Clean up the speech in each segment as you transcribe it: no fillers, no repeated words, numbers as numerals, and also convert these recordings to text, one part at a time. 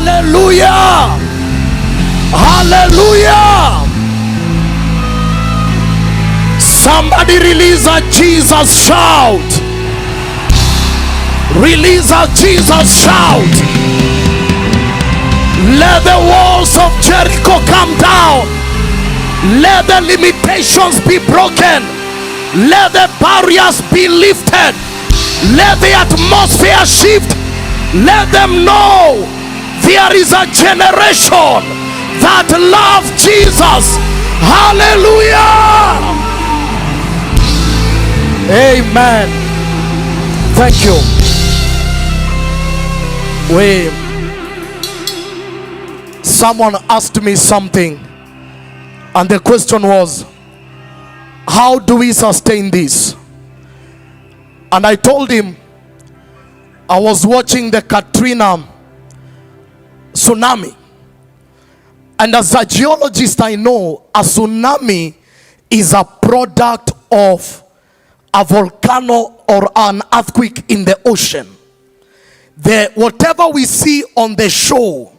Hallelujah. Hallelujah. Somebody release a Jesus shout. Release a Jesus shout. Let the walls of Jericho come down. Let the limitations be broken. Let the barriers be lifted. Let the atmosphere shift. Let them know there is a generation that love Jesus. Hallelujah. Amen. Thank you. Someone asked me something, and the question was, how do we sustain this? And I told him I was watching the Katrina tsunami, and as a geologist I know a tsunami is a product of a volcano or an earthquake in the ocean. Whatever we see on the shore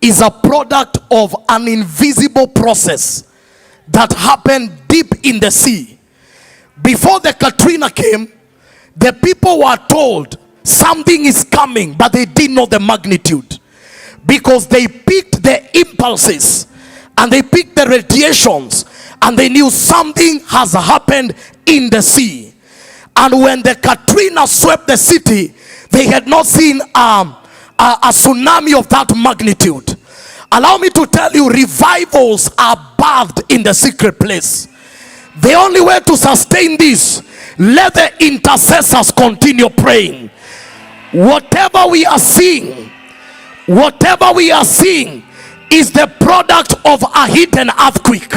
is a product of an invisible process that happened deep in the sea. Before the Katrina came, the people were told something is coming, but they didn't know the magnitude, because they picked the impulses and they picked the radiations, and they knew something has happened in the sea. And when the Katrina swept the city, they had not seen a tsunami of that magnitude. Allow me to tell you, revivals are birthed in the secret place. The only way to sustain this, let the intercessors continue praying. Whatever we are seeing is the product of a hidden earthquake.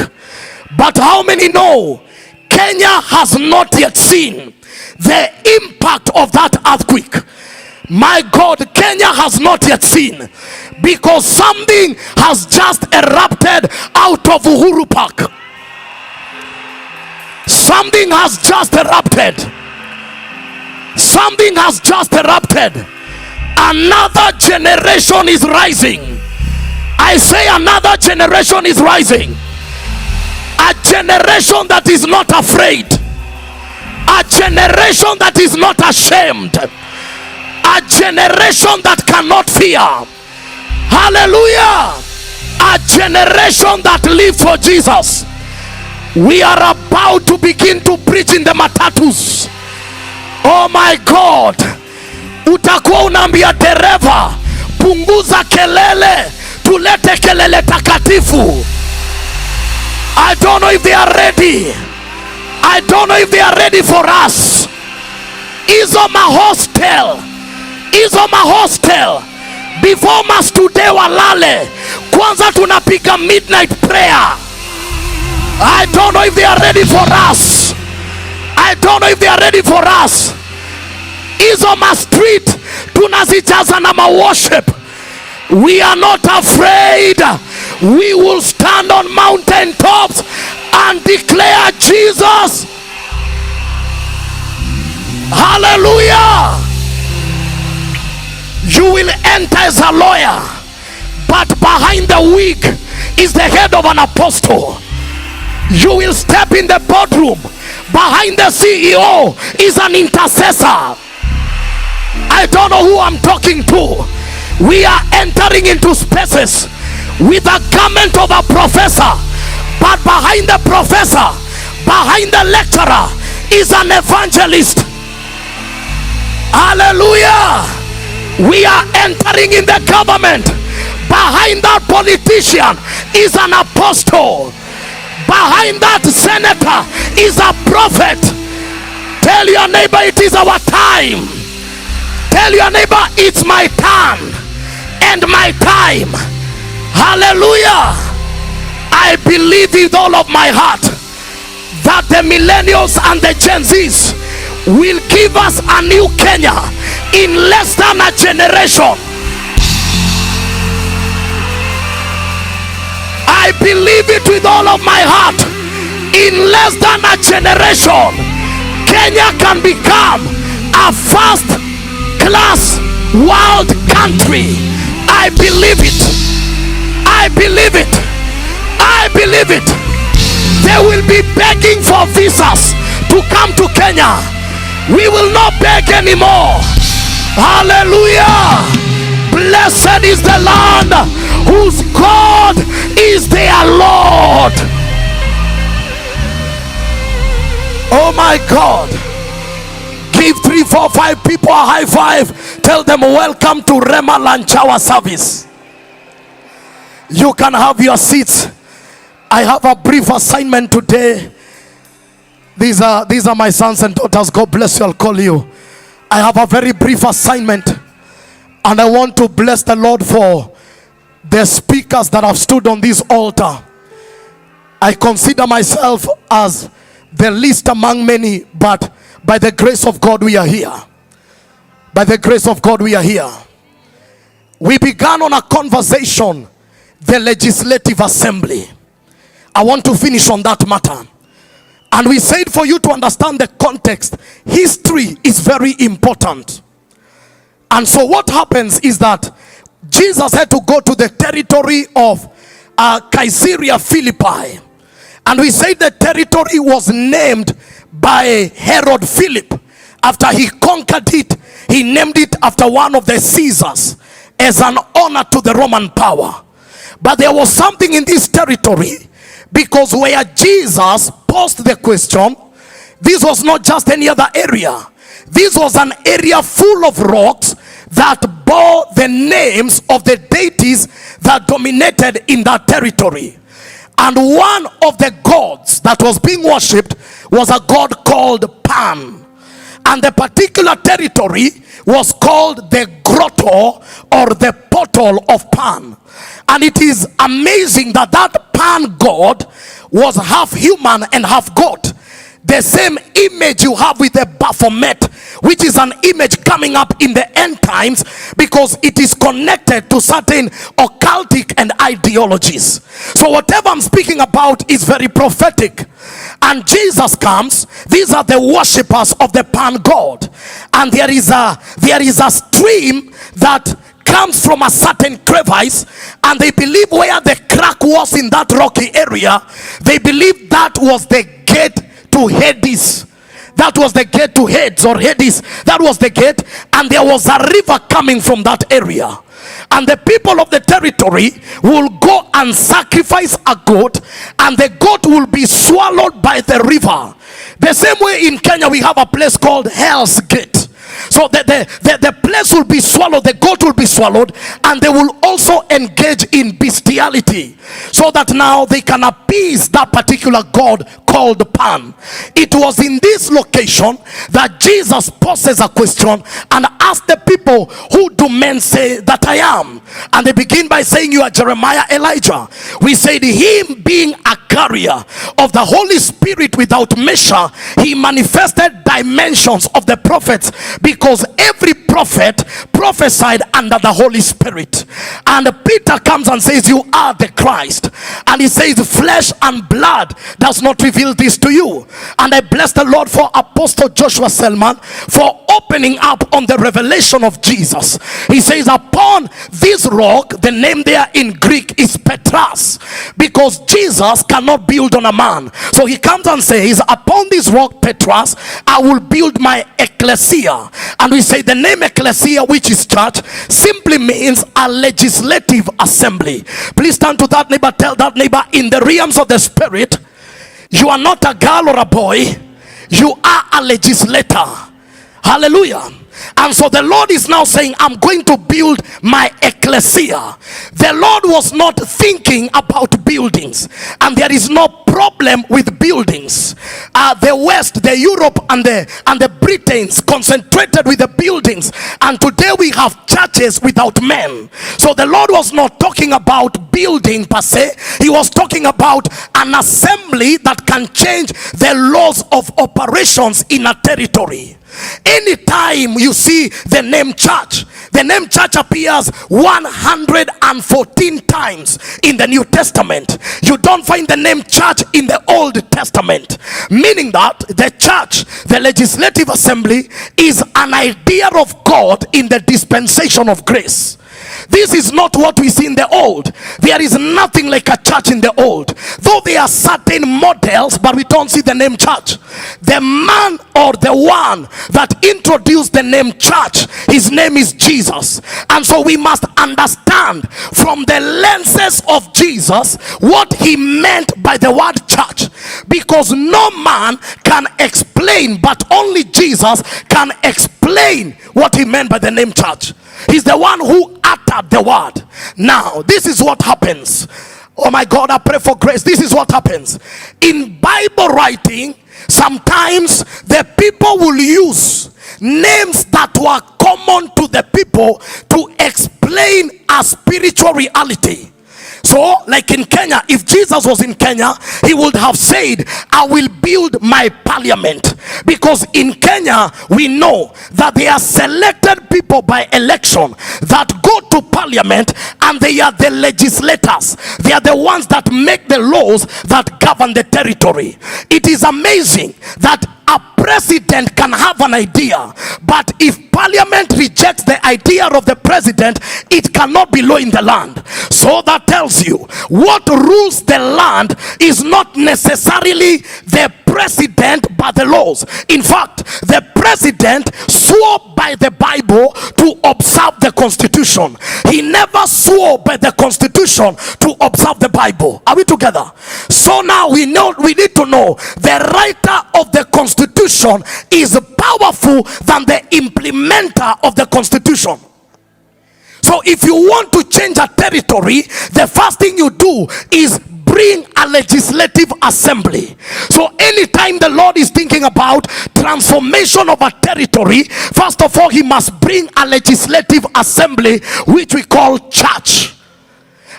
But how many know Kenya has not yet seen the impact of that earthquake? My God, Kenya has not yet seen, because something has just erupted out of Uhuru Park. Something has just erupted. Something has just erupted. Another generation is rising. I say another generation is rising. A generation that is not afraid. A generation that is not ashamed. A generation that cannot fear. Hallelujah. A generation that lives for Jesus. We are about to begin to preach in the matatus. Oh my God. Utakuwa unaambia dereva, punguza kelele, tulete kelele takatifu. I don't know if they are ready. I don't know if they are ready for us. Izoma hostel. Before mas today walale, kwanza tunapiga midnight prayer. I don't know if they are ready for us. I don't know if they are ready for us. Izoma street tunazijaza na worship. We are not afraid. We will stand on mountain tops and declare Jesus. Hallelujah. You will enter as a lawyer, but behind the wig is the head of an apostle. You will step in the boardroom. Behind the CEO is an intercessor. I don't know who I'm talking to. We are entering into spaces with a garment of a professor, but behind the professor, behind the lecturer is an evangelist. Hallelujah. We are entering in the government. Behind that politician is an apostle. Behind that senator is a prophet. Tell your neighbor, it is our time. Tell your neighbor, it's my turn and my time. Hallelujah. I believe with all of my heart that the millennials and the Gen Zs will give us a new Kenya in less than a generation. I believe it with all of my heart. In less than a generation, Kenya can become a first class world country, a I believe it. I believe it. I believe it. They will be begging for visas to come to Kenya. We will not beg anymore. Hallelujah. Blessed is the land whose God is their Lord. Oh my God. Give 3, 4, 5 people a high five. Tell them welcome to Rhema lunch hour service. You can have your seats. I have a brief assignment today. These are my sons and daughters. God bless you. I'll call you. I have a very brief assignment, and I want to bless the Lord for the speakers that have stood on this altar. I consider myself as the least among many, but by the grace of God we are here. By the grace of God we are here. We began on a conversation, the legislative assembly. I want to finish on that matter. And we said for you to understand the context, history is very important. And so what happens is that Jesus had to go to the territory of Caesarea Philippi. And we said the territory was named by Herod Philip. After he conquered it, he named it after one of the Caesars as an honor to the Roman power. But there was something in this territory, because where Jesus posed the question, this was not just any other area. This was an area full of rocks that bore the names of the deities that dominated in that territory. And one of the gods that was being worshipped was a god called Pan. And the particular territory was called the grotto or the portal of Pan. And it is amazing that that Pan god was half human and half god. The same image you have with the Baphomet, which is an image coming up in the end times, because it is connected to certain occultic and ideologies. So whatever I'm speaking about is very prophetic. And Jesus comes. These are the worshippers of the Pan god, and there is a stream that comes from a certain crevice, and they believe where the crack was in that rocky area, they believe that was the gate to Hades. That was the gate to Hades or Hades. That was the gate, and there was a river coming from that area. And the people of the territory will go and sacrifice a goat, and the goat will be swallowed by the river. The same way in Kenya we have a place called Hell's Gate. So the place will be swallowed, the goat will be swallowed, and they will also engage in bestiality, so that now they can appease that particular god called Pan. It was in this location that Jesus poses a question and asks the people, who do men say that I am? And they begin by saying, you are Jeremiah, Elijah. We said him being a carrier of the Holy Spirit without measure, he manifested dimensions of the prophets, because every prophet prophesied under the Holy Spirit. And Peter comes and says, you are the Christ. And he says, flesh and blood does not reveal this to you. And I bless the Lord for Apostle Joshua Selman for opening up on the revelation of Jesus. He says, upon this rock, the name there in Greek is Petras, because Jesus cannot build on a man. So he comes and says, upon this rock Petras, I will build my ecclesia. And we say the name ecclesia, which is church, simply means a legislative assembly. Please turn to that neighbor, tell that neighbor, in the realms of the spirit, you are not a girl or a boy, you are a legislator. Hallelujah. And so the Lord is now saying, I'm going to build my ecclesia. The Lord was not thinking about buildings, and there is no problem with buildings. The West, the Europe and the Britons concentrated with the buildings, and today we have churches without men. So the Lord was not talking about building per se. He was talking about an assembly that can change the laws of operations in a territory. Anytime you see the name church, the name church appears 114 times in the New Testament. You don't find the name church in the Old Testament, meaning that the church, the legislative assembly, is an idea of God in the dispensation of grace. This is not what we see in the old. There is nothing like a church in the old. Though there are certain models, but we don't see the name church. The man or the one that introduced the name church, his name is Jesus. And so we must understand from the lenses of Jesus what he meant by the word church. Because no man can explain, but only Jesus can explain what he meant by the name church. He's the one who uttered the word. Now, this is what happens. Oh my God, I pray for grace. This is what happens. In Bible writing, sometimes the people will use names that were common to the people to explain a spiritual reality. So, like in Kenya, if Jesus was in Kenya, he would have said, I will build my parliament. Because in Kenya, we know that they are selected people by election that go to parliament, and they are the legislators. They are the ones that make the laws that govern the territory. It is amazing that a president can have an idea, but if parliament rejects the idea of the president, it cannot be law in the land. So that tells you what rules the land is not necessarily the president but the laws. In fact, the president swore by the Bible to observe the Constitution. He never swore by the Constitution to observe the Bible. Are we together? So now we need to know the writer of the Constitution is powerful than the implementer of the Constitution. So if you want to change a territory, the first thing you do is bring a legislative assembly. So anytime the Lord is thinking about transformation of a territory, first of all, he must bring a legislative assembly, which we call church.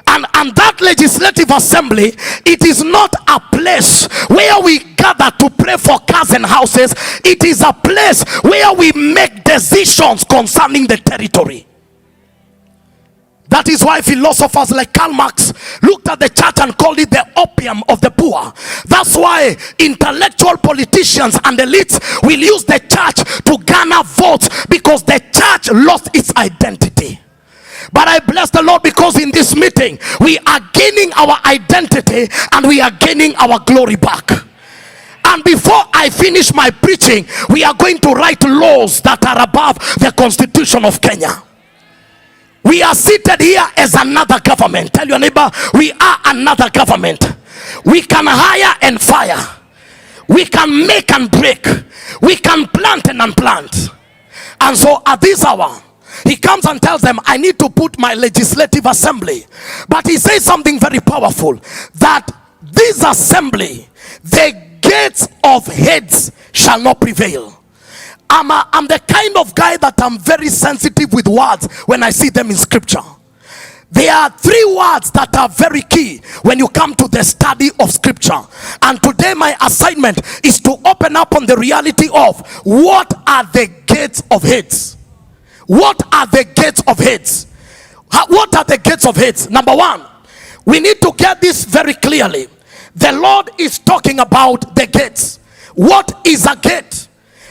And that legislative assembly, it is not a place where we gather to pray for cars and houses. It is a place where we make decisions concerning the territory. That is why philosophers like Karl Marx looked at the church and called it the opium of the poor. That's why intellectual politicians and elites will use the church to garner votes, because the church lost its identity. But I bless the Lord, because in this meeting we are gaining our identity and we are gaining our glory back. And before I finish my preaching, we are going to write laws that are above the Constitution of Kenya. We are seated here as another government. Tell your neighbor, we are another government. We can hire and fire. We can make and break. We can plant and unplant. And so at this hour, he comes and tells them, I need to put my legislative assembly. But he says something very powerful, that this assembly, the gates of heads shall not prevail. I'm the kind of guy that I'm very sensitive with words when I see them in scripture. There are three words that are very key when you come to the study of scripture. And today my assignment is to open up on the reality of what are the gates of heads. What are the gates of heads? What are the gates of heads? Number one, we need to get this very clearly. The Lord is talking about the gates. What is a gate?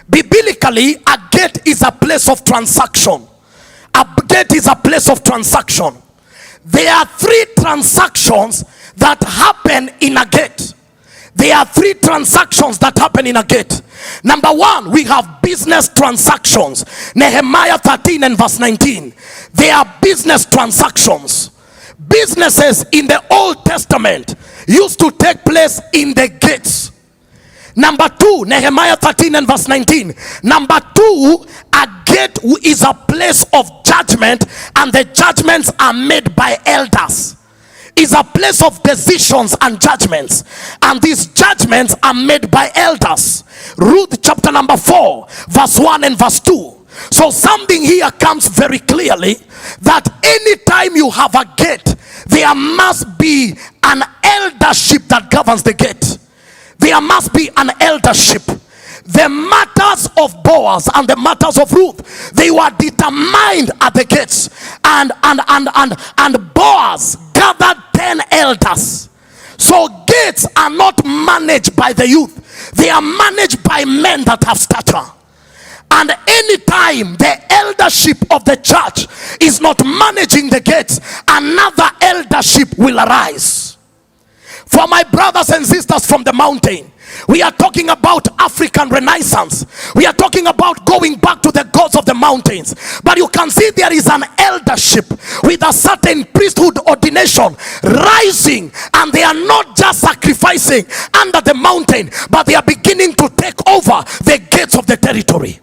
Biblically, a gate is a place of transaction. A gate is a place of transaction. There are three transactions that happen in a gate. There are three transactions that happen in a gate. Number one, we have business transactions. Nehemiah 13 and verse 19. They are business transactions. Businesses in the Old Testament used to take place in the gates. Number two, Nehemiah 13 and verse 19. Number two, a gate is a place of judgment, and the judgments are made by elders. Is a place of decisions and judgments, and these judgments are made by elders. Ruth chapter number 4 verse 1 and verse 2. So something here comes very clearly, that anytime you have a gate, there must be an eldership that governs the gate. There must be an eldership. The matters of Boaz and the matters of Ruth, they were determined at the gates. And Boaz gathered 10 elders. So gates are not managed by the youth. They are managed by men that have stature. And anytime the eldership of the church is not managing the gates, another eldership will arise. For my brothers and sisters from the mountain, we are talking about African Renaissance. We are talking about going back to the gods of the mountains. But you can see there is an eldership with a certain priesthood ordination rising, and they are not just sacrificing under the mountain, but they are beginning to take over the gates of the territory.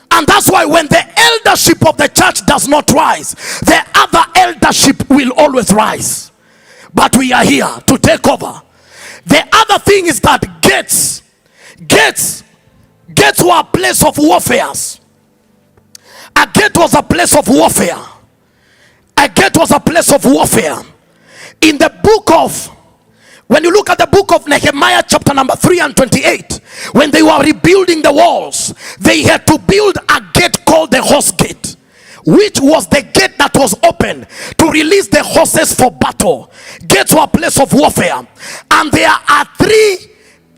And that's why when the eldership of the church does not rise, the other eldership will always rise. But we are here to take over. The other thing is that gates were a place of warfare. A gate was a place of warfare. A gate was a place of warfare. In the book of, when you look at the book of Nehemiah chapter number 3 and 28, when they were rebuilding the walls, they had to build a gate called the horse gate, which was the gate that was open to release the horses for battle. Gates were a place of warfare. And there are three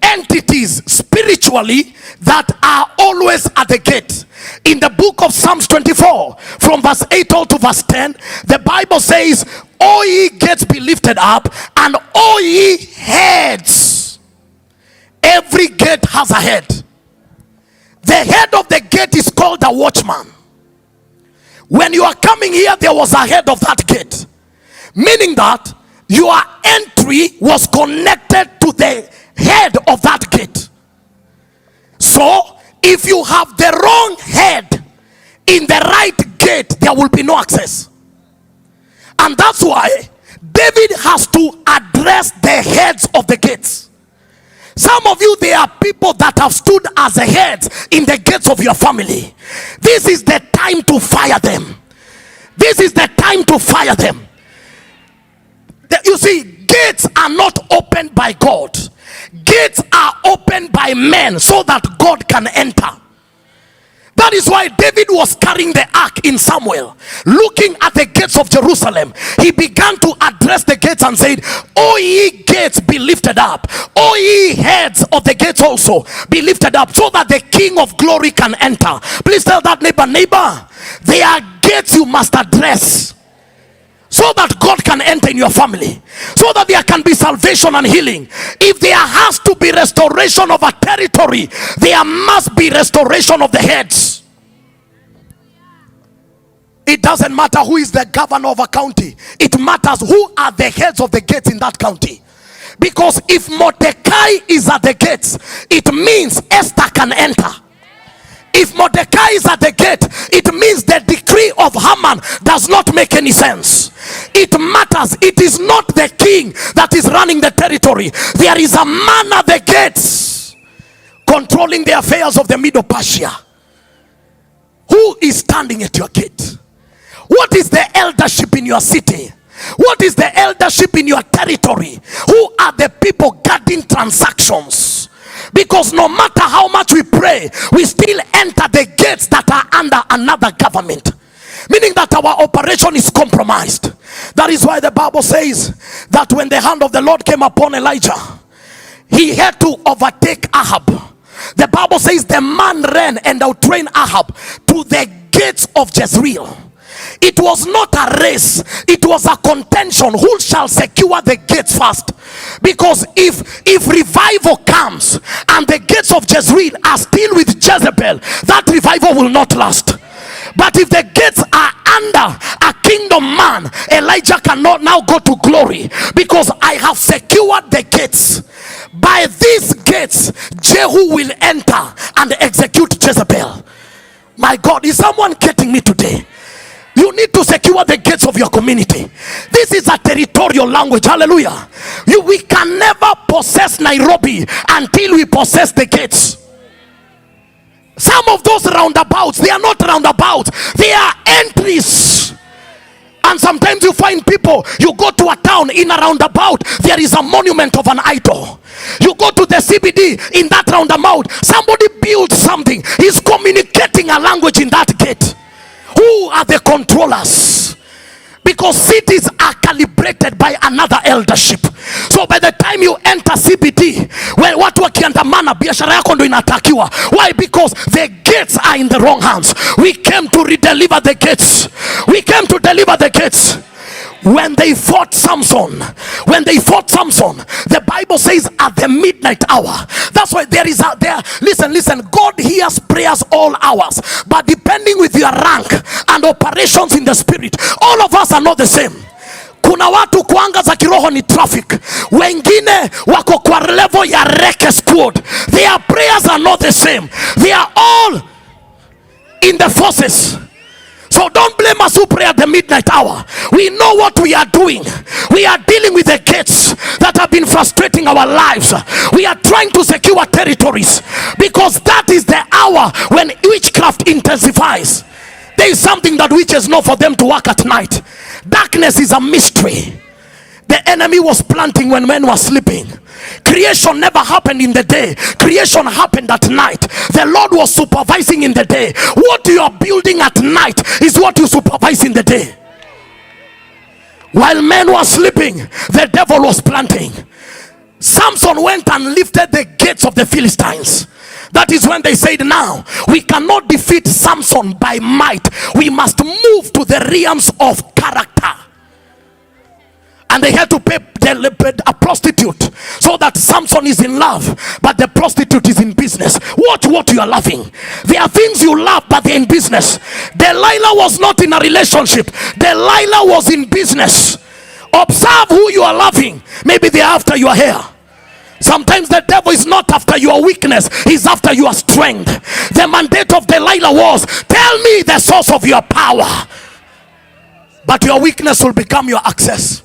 entities spiritually that are always at the gate. In the book of Psalms 24, from verse 8 all to verse 10, the Bible says, "O ye gates, be lifted up, and O ye heads." Every gate has a head. The head of the gate is called a watchman. When you are coming here, there was a head of that gate, meaning that your entry was connected to the head of that gate. So if you have the wrong head in the right gate, there will be no access. And that's why David has to address the heads of the gates. Some of you, there are people that have stood as the heads in the gates of your family. This is the time to fire them. This is the time to fire them. You see, gates are not opened by God. Gates are opened by men so that God can enter. That is why David was carrying the ark in Samuel, looking at the gates of Jerusalem. He began to address the gates and said, "O ye gates, be lifted up. O ye heads of the gates also, be lifted up, so that the King of glory can enter." Please tell that neighbor, there are gates you must address, so that God can enter in your family, so that there can be salvation and healing. If there has to be restoration of a territory, there must be restoration of the heads. It doesn't matter who is the governor of a county. It matters who are the heads of the gates in that county. Because if Mordecai is at the gates, it means Esther can enter. If Mordecai is at the gate, it means the decree of Haman does not make any sense. It matters. It is not the king that is running the territory. There is a man at the gates controlling the affairs of the Middle Persia. Who is standing at your gate? What is the eldership in your city? What is the eldership in your territory? Who are the people guarding transactions? Because no matter how much we pray, we still enter the gates that are under another government, meaning that our operation is compromised. That is why the Bible says that when the hand of the Lord came upon Elijah, he had to overtake Ahab. The Bible says the man ran and outran Ahab to the gates of Jezreel. It was not a race, it was a contention. Who shall secure the gates first? Because if revival comes and the gates of Jezreel are still with Jezebel, that revival will not last. But if the gates are under a kingdom man, Elijah cannot now go to glory, because I have secured the gates. By these gates, Jehu will enter and execute Jezebel. My God, is someone getting me today? You need to secure the gates of your community. This is a territorial language. Hallelujah. We can never possess Nairobi until we possess the gates. Some of those roundabouts, they are not roundabouts, they are entries. And sometimes you find people, you go to a town, in a roundabout there is a monument of an idol. You go to the CBD, in that roundabout somebody built something. He's communicating a language in that gate. Who are the controllers? Because cities are calibrated by another eldership. So by the time you enter CBD, when watu wakiandamana, biashara yako ndo inatakiwa. Why? Because the gates are in the wrong hands. We came to redeliver the gates. We came to deliver the gates. When they fought Samson, the Bible says at the midnight hour. That's why listen, God hears prayers all hours, but depending with your rank and operations in the spirit, all of us are not the same. Kuna watu kuanga za kiroho ni traffic, wengine wako kwa level ya wreck squad. Their prayers are not the same. They are all in the forces. So don't blame us who pray at the midnight hour. We know what we are doing. We are dealing with the gates that have been frustrating our lives. We are trying to secure territories, because that is the hour when witchcraft intensifies. There is something that witches know for them to work at night. Darkness is a mystery. The enemy was planting when men were sleeping. Creation never happened in the day. Creation happened at night. The Lord was supervising in the day. What you are building at night is what you supervise in the day. While men were sleeping, the devil was planting. Samson went and lifted the gates of the Philistines. That is when they said, now we cannot defeat Samson by might. We must move to the realms of character. And they had to pay a prostitute, so that Samson is in love, but the prostitute is in business. Watch what you are loving. There are things you love, but they're in business. Delilah was not in a relationship. Delilah was in business. Observe who you are loving. Maybe they're after your hair. Sometimes the devil is not after your weakness, he's after your strength. The mandate of Delilah was, tell me the source of your power, but your weakness will become your access.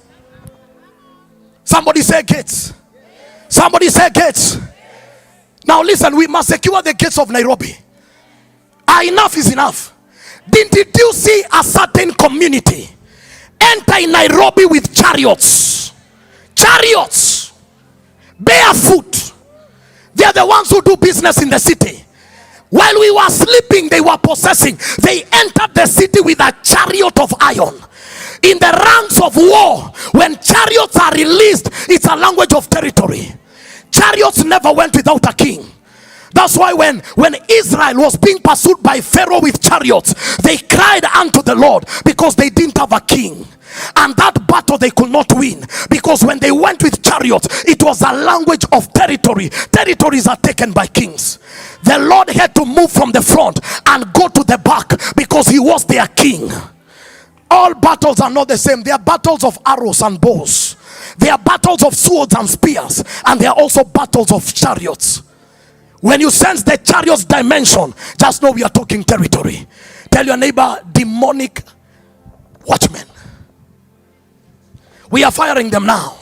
Somebody say gates. Somebody say gates. Now listen, we must secure the gates of Nairobi. Enough is enough. Didn't you see a certain community enter in Nairobi with chariots? Chariots, barefoot. They are the ones who do business in the city. While we were sleeping, they were possessing. They entered the city with a chariot of iron. In the ranks of war, when chariots are released, it's a language of territory. Chariots never went without a king. That's why when Israel was being pursued by Pharaoh with chariots, they cried unto the Lord, because they didn't have a king. And that battle they could not win, because when they went with chariots, it was a language of territory. Territories are taken by kings. The Lord had to move from the front and go to the back, because he was their king. All battles are not the same. There are battles of arrows and bows. There are battles of swords and spears. And there are also battles of chariots. When you sense the chariot's dimension, just know we are talking territory. Tell your neighbor, demonic watchmen. We are firing them now.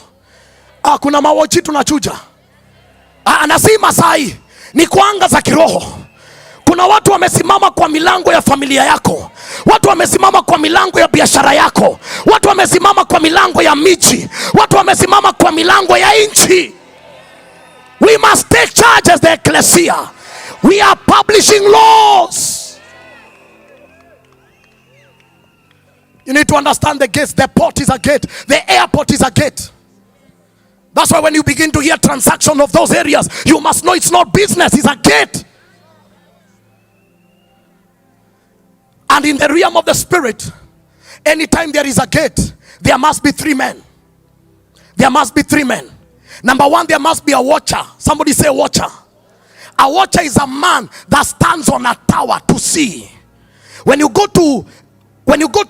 Kuna mawochi tunachuja. Anasema sai ni kuanga za kiroho. Kuna watu wamesimama kwa milango ya familia yako. Watu wamesimama kwa milango ya biashara yako. Watu wamesimama kwa milango ya miji. Watu wamesimama kwa milango ya nchi. We must take charge as the Ecclesia. We are publishing laws. You need to understand the gates. The port is a gate. The airport is a gate. That's why when you begin to hear transaction of those areas, you must know it's not business, it's a gate. And in the realm of the spirit, anytime there is a gate, there must be three men. There must be three men. Number one, there must be a watcher. Somebody say watcher. A watcher is a man that stands on a tower to see. When you go to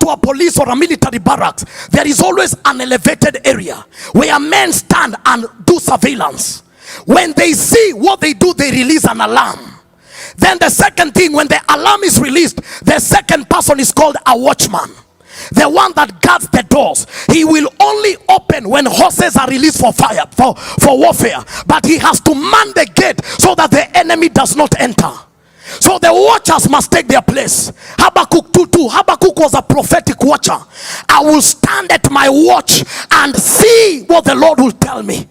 a police or a military barracks, there is always an elevated area where men stand and do surveillance. When they see what they do, they release an alarm. Then the second thing, when the alarm is released, the second person is called a watchman. The one that guards the doors. He will only open when horses are released for fire, for warfare. But he has to man the gate so that the enemy does not enter. So the watchers must take their place. Habakkuk 2:2. Habakkuk was a prophetic watcher. I will stand at my watch and see what the Lord will tell me.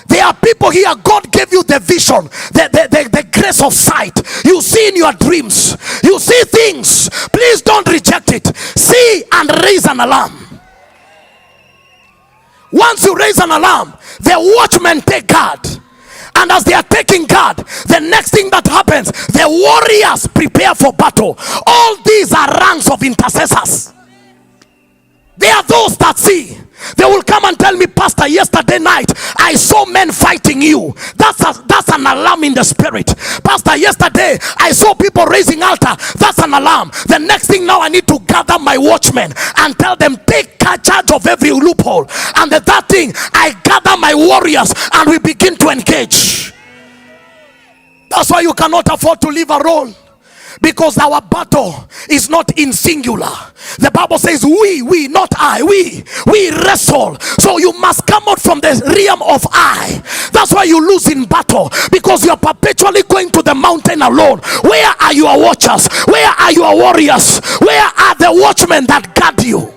There are people here, God gave you the vision, the grace of sight. You see in your dreams, you see things. Please don't reject it. See and raise an alarm. Once you raise an alarm, the watchmen take guard. And as they are taking guard, the next thing that happens, the warriors prepare for battle. All these are ranks of intercessors. They are those that see. They will come and tell me, Pastor, yesterday night I saw men fighting you. That's an alarm in the spirit. Pastor, yesterday I saw people raising altar. That's an alarm. The next thing now, I need to gather my watchmen and tell them, take charge of every loophole. And the third thing, I gather my warriors and we begin to engage. That's why you cannot afford to live alone, because our battle is not in singular. The Bible says we, not I, we wrestle. So you must come out from the realm of I. That's why you lose in battle, because you are perpetually going to the mountain alone. Where are your watchers? Where are your warriors? Where are the watchmen that guard you?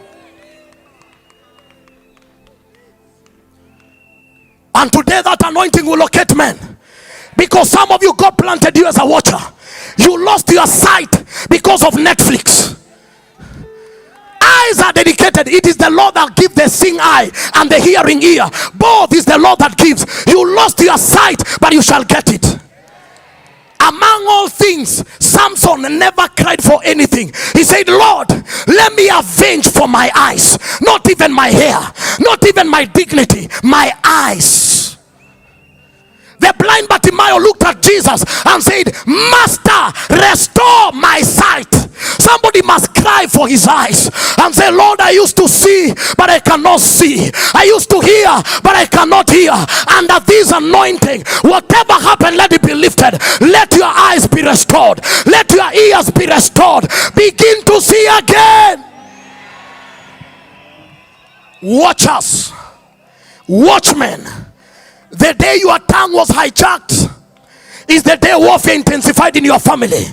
And today that anointing will locate men, because some of you, God planted you as a watcher. You lost your sight because of Netflix. Eyes are dedicated. It is the Lord that gives the seeing eye and the hearing ear. Both is the Lord that gives. You lost your sight, but you shall get it. Among all things, Samson never cried for anything. He said, Lord, let me avenge for my eyes. Not even my hair, not even my dignity, my eyes. The blind Bartimaeus looked at Jesus and said, Master, restore my sight. Somebody must cry for his eyes and say, Lord, I used to see, but I cannot see. I used to hear, but I cannot hear. Under this anointing, whatever happened, let it be lifted. Let your eyes be restored. Let your ears be restored. Begin to see again. Watchers, watchmen. The day your tongue was hijacked is the day warfare intensified in your family.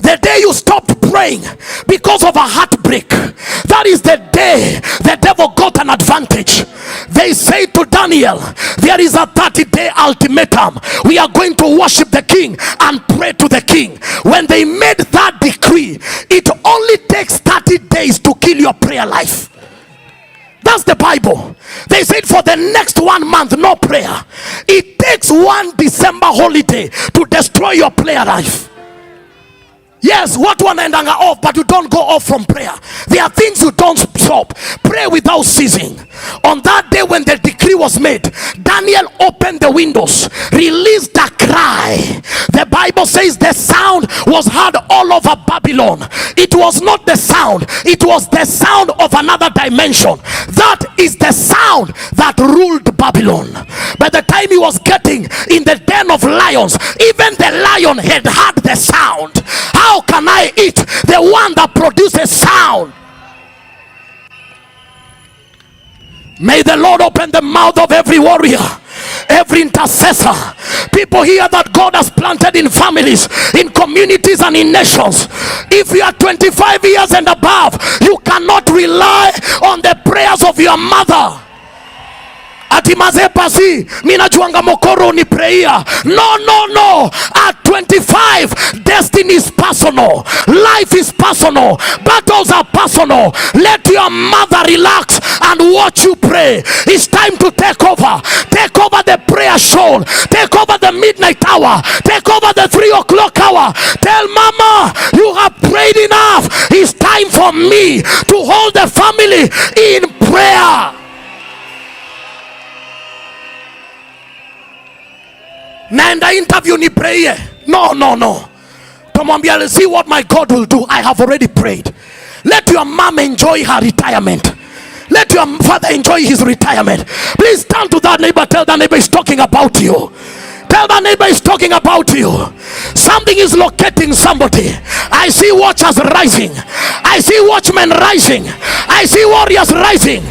The day you stopped praying because of a heartbreak, that is the day the devil got an advantage. They say to Daniel, there is a 30-day ultimatum. We are going to worship the king and pray to the king. When they made that decree, it only takes 30 days to kill your prayer life. That's the Bible. They said for the next 1 month, no prayer. It takes one December holiday to destroy your prayer life. Yes, what one end off, but you don't go off from prayer. There are things you don't stop. Pray without ceasing. On that day when the decree was made, Daniel opened the windows, released a cry. The Bible says the sound was heard all over Babylon. It was not the sound, it was the sound of another dimension. That is the sound that ruled Babylon. By the time he was getting in the den of lions, even the lion had heard the sound. How can I eat the one that produces sound? May the Lord open the mouth of every warrior, every intercessor. People here that God has planted in families, in communities and in nations. If you are 25 years and above, you cannot rely on the prayers of your mother. Atimaze pasi mina juanga mokoro ni prayer. No. At 25, destiny is personal, life is personal, battles are personal. Let your mother relax and watch you pray. It's time to take over. Take over the prayer show. Take over the midnight hour. Take over the 3 o'clock hour. Tell mama, you have prayed enough. It's time for me to hold the family in prayer. Naenda interview ni prayer. No. Tomambia, let's see what my God will do. I have already prayed. Let your mom enjoy her retirement. Let your father enjoy his retirement. Please turn to that neighbor. Tell that neighbor is talking about you. Tell that neighbor is talking about you. Something is locating somebody. I see watchers rising. I see watchmen rising. I see warriors rising.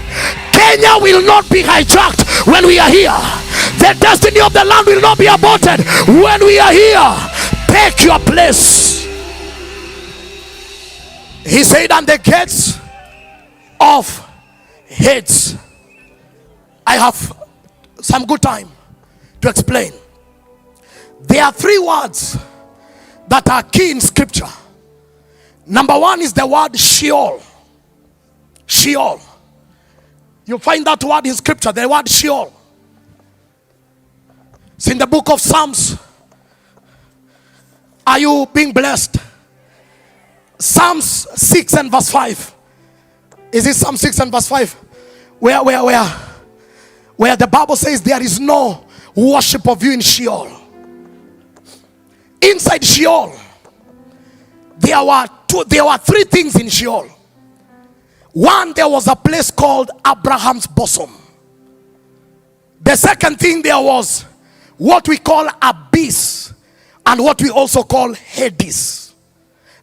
Kenya will not be hijacked when we are here. The destiny of the land will not be aborted when we are here. Take your place. He said, and the gates of Hades. I have some good time to explain. There are 3 words that are key in scripture. Number 1 is the word Sheol. Sheol. You find that word in scripture, the word Sheol. It's in the book of Psalms. Are you being blessed? Psalms 6 and verse 5. Is it Psalm 6 and verse 5? Where the Bible says there is no worship of you in Sheol. Inside Sheol, there were three things in Sheol. One, there was a place called Abraham's bosom. The second thing, there was what we call abyss, and what we also call Hades.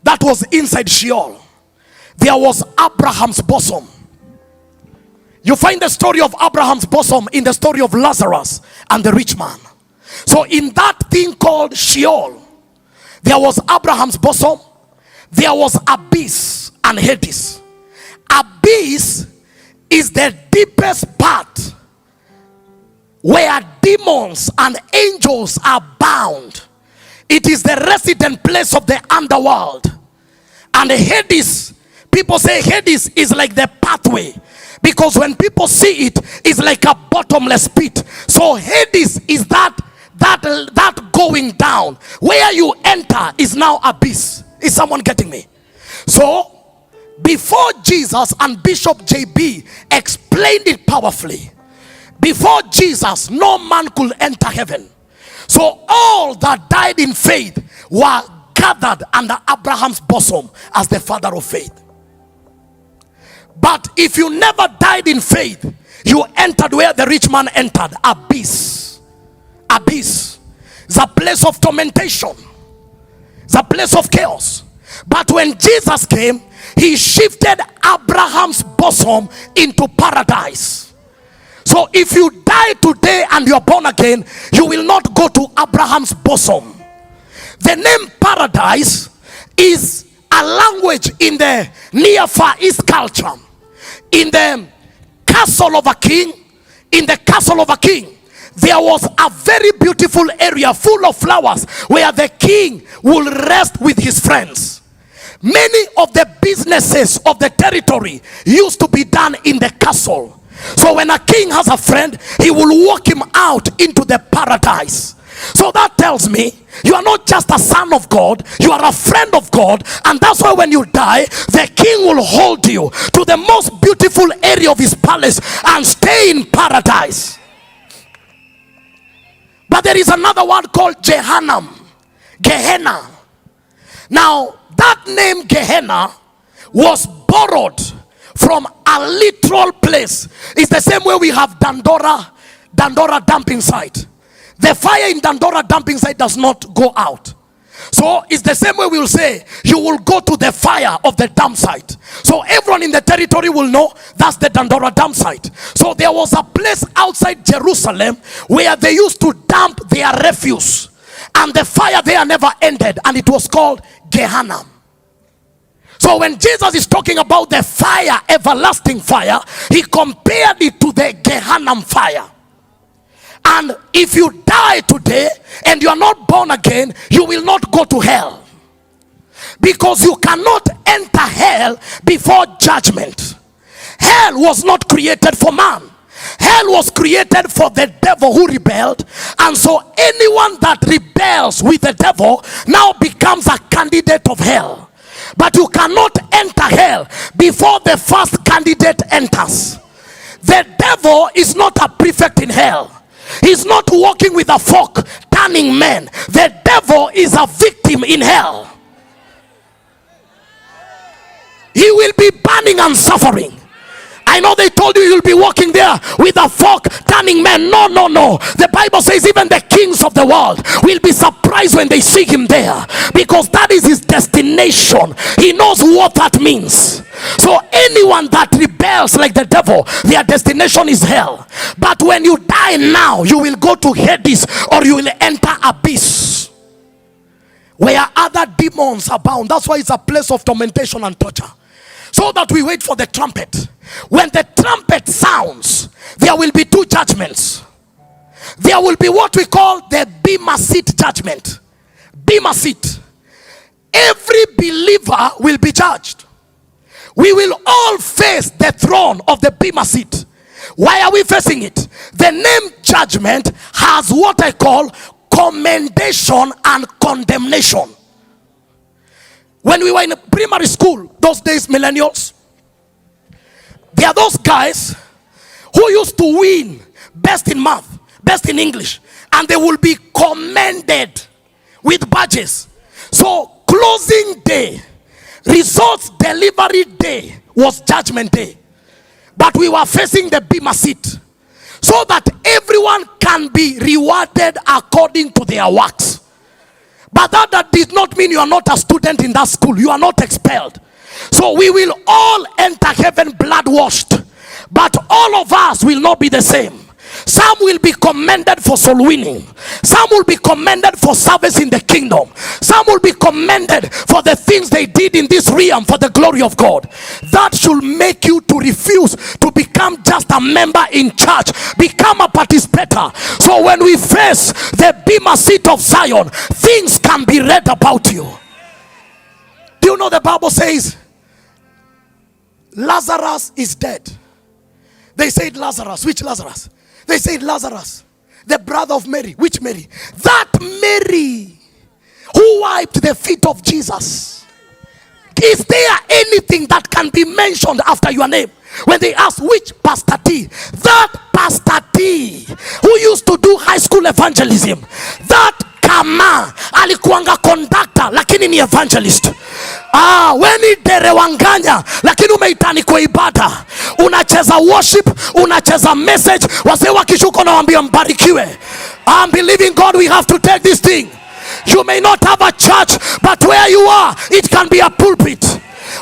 That was inside Sheol. There was Abraham's bosom. You find the story of Abraham's bosom in the story of Lazarus and the rich man. So in that thing called Sheol, there was Abraham's bosom, there was abyss and Hades. Abyss is the deepest part where demons and angels are bound. It is the resident place of the underworld. And Hades, people say Hades is like the pathway, because when people see it, it's like a bottomless pit. So Hades is that going down. Where you enter is now abyss. Is someone getting me? So before Jesus and Bishop JB explained it powerfully, before Jesus, no man could enter heaven. So all that died in faith were gathered under Abraham's bosom as the father of faith. But if you never died in faith, you entered where the rich man entered, abyss. Abyss is a place of tormentation. It's a place of chaos. But when Jesus came, he shifted Abraham's bosom into paradise. So if you die today and you are born again, you will not go to Abraham's bosom. The name paradise is a language in the near Far East culture. In the castle of a king, there was a very beautiful area full of flowers where the king will rest with his friends. Many of the businesses of the territory used to be done in the castle. So when a king has a friend, he will walk him out into the paradise. So that tells me you are not just a son of God, you are a friend of God. And that's why when you die, the king will hold you to the most beautiful area of his palace and stay in paradise. But there is another word called Gehenna. Now that name Gehenna was borrowed from a literal place. It's the same way we have Dandora dumping site. The fire in Dandora dumping site does not go out. So it's the same way we will say you will go to the fire of the dump site. So everyone in the territory will know that's the Dandora dump site. So there was a place outside Jerusalem where they used to dump their refuse, and the fire there never ended, and it was called Gehenna. So when Jesus is talking about the fire, everlasting fire, he compared it to the Gehenna fire. And if you die today and you are not born again, you will not go to hell, because you cannot enter hell before judgment. Hell was not created for man. Hell was created for the devil who rebelled. And so anyone that rebels with the devil now becomes a candidate of hell. But you cannot enter hell before the first candidate enters. The devil is not a prefect in hell. He's not walking with a fork turning men. The devil is a victim in hell. He will be burning and suffering. I know they told you you'll be walking there with a fork turning men. No. The Bible says even the kings of the world will be surprised when they see him there, because that is his destination. He knows what that means. So anyone that rebels like the devil, their destination is hell. But when you die now, you will go to Hades, or you will enter abyss, where other demons are bound. That's why it's a place of tormentation and torture. So that we wait for the trumpet. When the trumpet sounds, there will be two judgments. There will be what we call the Bema seat judgment. Bema seat. Every believer will be judged. We will all face the throne of the Bema seat. Why are we facing it? The name judgment has what I call commendation and condemnation. When we were in primary school, those days, millennials, there are those guys who used to win best in math, best in English, and they will be commended with badges. So closing day, results delivery day was judgment day. But we were facing the bema seat so that everyone can be rewarded according to their works. But that did not mean you are not a student in that school. You are not expelled. So we will all enter heaven blood washed. But all of us will not be the same. Some will be commended for soul winning. Some will be commended for service in the kingdom. Some will be commended for the things they did in this realm for the glory of God. That should make you to refuse to become just a member in church. Become a participator. So when we face the bema seat of Zion, things can be read about you. Do you know the Bible says Lazarus is dead? They said Lazarus. Which Lazarus? They said Lazarus, the brother of Mary. Which Mary? That Mary who wiped the feet of Jesus. Is there anything that can be mentioned after your name? When they ask which Pastor T, that Pastor T who used to do high school evangelism, that kama alikuanga conductor lakini ni evangelist. Weni derewanganya lakini umeitani kwa ibada, unacheza worship, unacheza message, wazee wakishuka na waambia mbarikiwe. I'm believing God we have to take this thing. You may not have a church, but where you are, it can be a pulpit.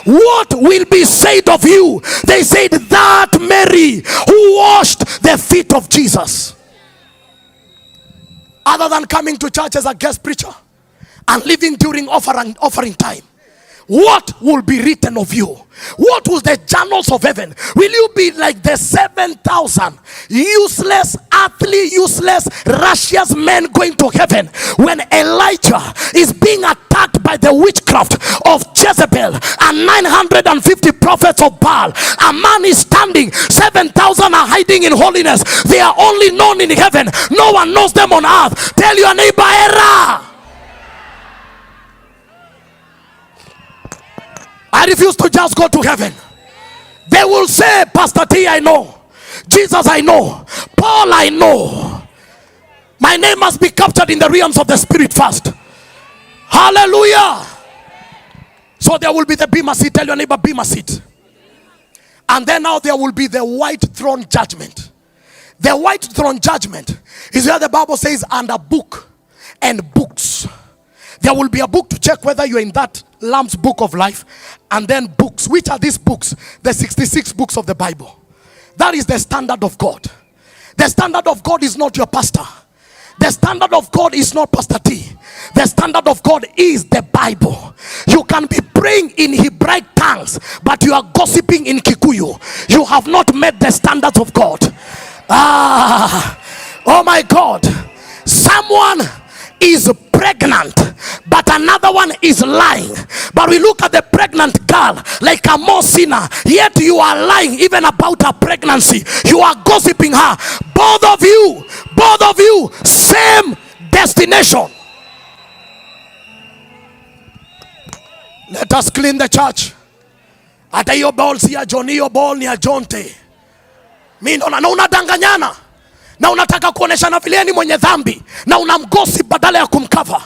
What will be said of you? They said that Mary who washed the feet of Jesus. Other than coming to church as a guest preacher and living during offering time, what will be written of you? What will the journals of heaven? Will you be like the 7,000 useless, earthly, useless, Russia's men going to heaven when Elijah is being attacked by the witchcraft of Jezebel and 950 prophets of Baal? A man is standing, 7,000 are hiding in holiness. They are only known in heaven. No one knows them on earth. Tell your neighbor, error. I refuse to just go to heaven. They will say, Pastor T, I know. Jesus, I know. Paul, I know. My name must be captured in the realms of the spirit first. Hallelujah. So there will be the bema seat. Tell your neighbor, bema seat. And then now there will be the white throne judgment. The white throne judgment is where the Bible says, and a book and books. There will be a book to check whether you're in that Lamb's book of life. And then books. Which are these books? The 66 books of the Bible. That is the standard of God. The standard of God is not your pastor. The standard of God is not Pastor T. The standard of God is the Bible. You can be praying in Hebraic tongues, but you are gossiping in Kikuyu. You have not met the standards of God. Oh my God. Someone is pregnant, but another one is lying. But we look at the pregnant girl like a more sinner, yet you are lying even about her pregnancy. You are gossiping her. Both of you, same destination. Let us clean the church. Ata hiyo ball si ya John, hiyo ball ni ya Jonte. Mimi na unadanganyana. Na unataka kuoneshana vile ni mwenye dhambi, na unamgosi badala ya kumcover.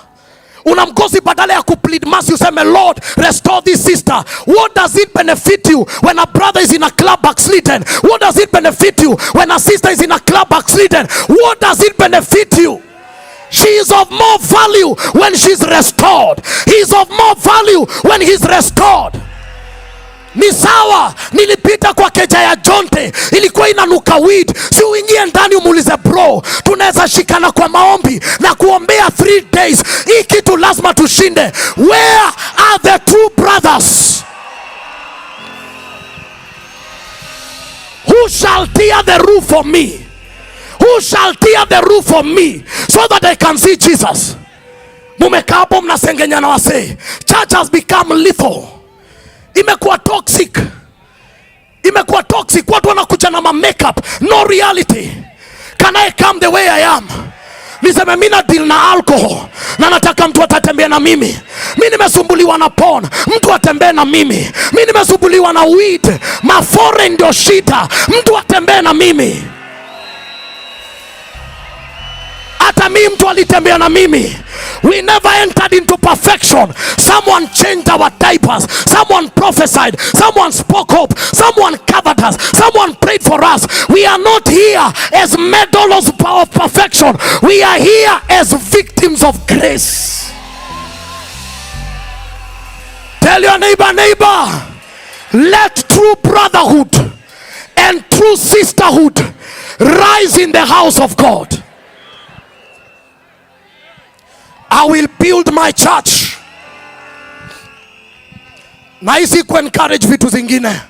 Unamgosi badala ya kuplead mercy. Useme, Lord, restore this sister. What does it benefit you when a brother is in a club backslidden? What does it benefit you when a sister is in a club backslidden? What does it benefit you? She is of more value when she's restored. He is of more value when he's restored. Ni sawa nilipita kwa keja ya Jonte, ilikuwa inanuka weed. Si uingie ndani umuulize bro, tunaweza shikana kwa maombi na kuombea 3 days. Hii kitu lazima tushinde. Where are the true brothers? Who shall tear the roof for me? Who shall tear the roof for me so that I can see Jesus? Mumekaa hapo mnasengenya na wase. Church has become lethal. Imekuwa toxic. Watu wanakuja na makeup. No reality. Can I come the way I am? Niseme mina deal na alcohol na nataka mtu atatembea na mimi. Mimi nimesumbuliwa na porn, mtu atembee na mimi. Mimi nimesumbuliwa na weed, mafore ndio shida, mtu atembee na mimi. Hata mimi mtu alitembea na mimi. We never entered into perfection. Someone changed our diapers, someone prophesied, someone spoke hope, someone covered us, someone prayed for us. We are not here as medals of perfection. We are here as victims of grace. Tell your neighbor, let true brotherhood and true sisterhood rise in the house of God. I will build my church. Na hisi ku encourage vitu zingine.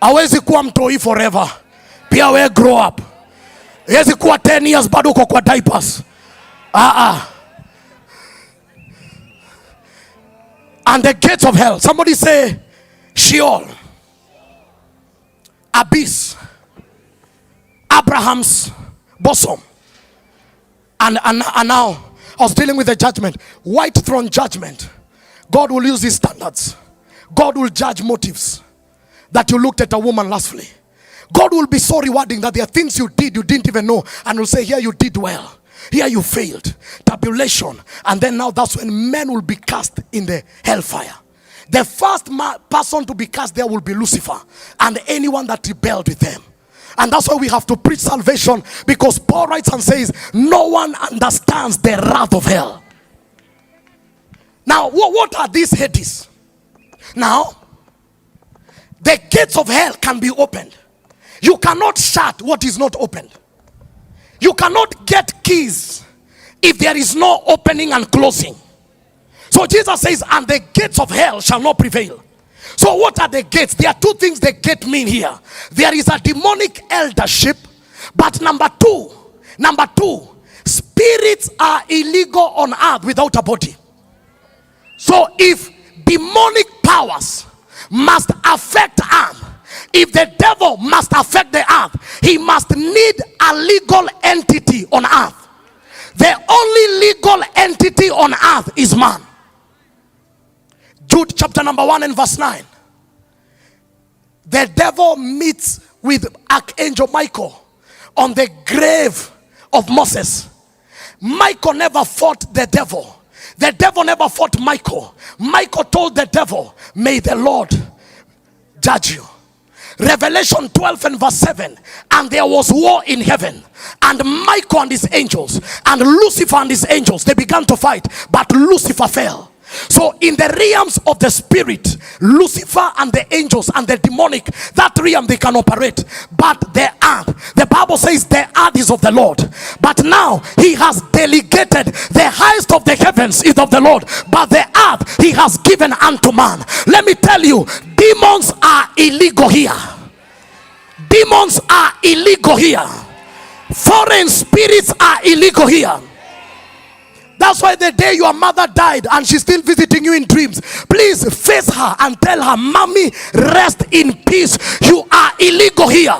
Hawezi kuwa mtoi forever. Pia we grow up. Hawezi kuwa 10 years bado uko kwa diapers. And the gates of hell. Somebody say Sheol, abyss, Abraham's bosom. And now I was dealing with the judgment, white throne judgment. God will use his standards. God will judge motives. That you looked at a woman lustfully. God will be so rewarding that there are things you did you didn't even know, and will say, here you did well, here you failed. Tabulation. And then now that's when men will be cast in the hellfire. The first person to be cast there will be Lucifer and anyone that rebelled with them. And that's why we have to preach salvation, because Paul writes and says, no one understands the wrath of hell. Now, what are these Hades? Now, the gates of hell can be opened. You cannot shut what is not opened. You cannot get keys if there is no opening and closing. So Jesus says, and the gates of hell shall not prevail. So what are the gates? There are two things the gate mean here. There is a demonic eldership, but number two, spirits are illegal on earth without a body. So if demonic powers must affect earth, if the devil must affect the earth, he must need a legal entity on earth. The only legal entity on earth is man. Jude chapter number 1 and verse 9. The devil meets with Archangel Michael on the grave of Moses. Michael never fought the devil. The devil never fought Michael. Michael told the devil, may the Lord judge you. Revelation 12 and verse 7. And there was war in heaven, and Michael and his angels, and Lucifer and his angels, they began to fight, but Lucifer fell. So in the realms of the spirit, Lucifer and the angels and the demonic, that realm they can operate. But the earth, the Bible says the earth is of the Lord. But now he has delegated, the highest of the heavens is of the Lord, but the earth he has given unto man. Let me tell you, demons are illegal here. Demons are illegal here. Foreign spirits are illegal here. That's why the day your mother died and she's still visiting you in dreams, please face her and tell her, mommy, rest in peace. You are illegal here.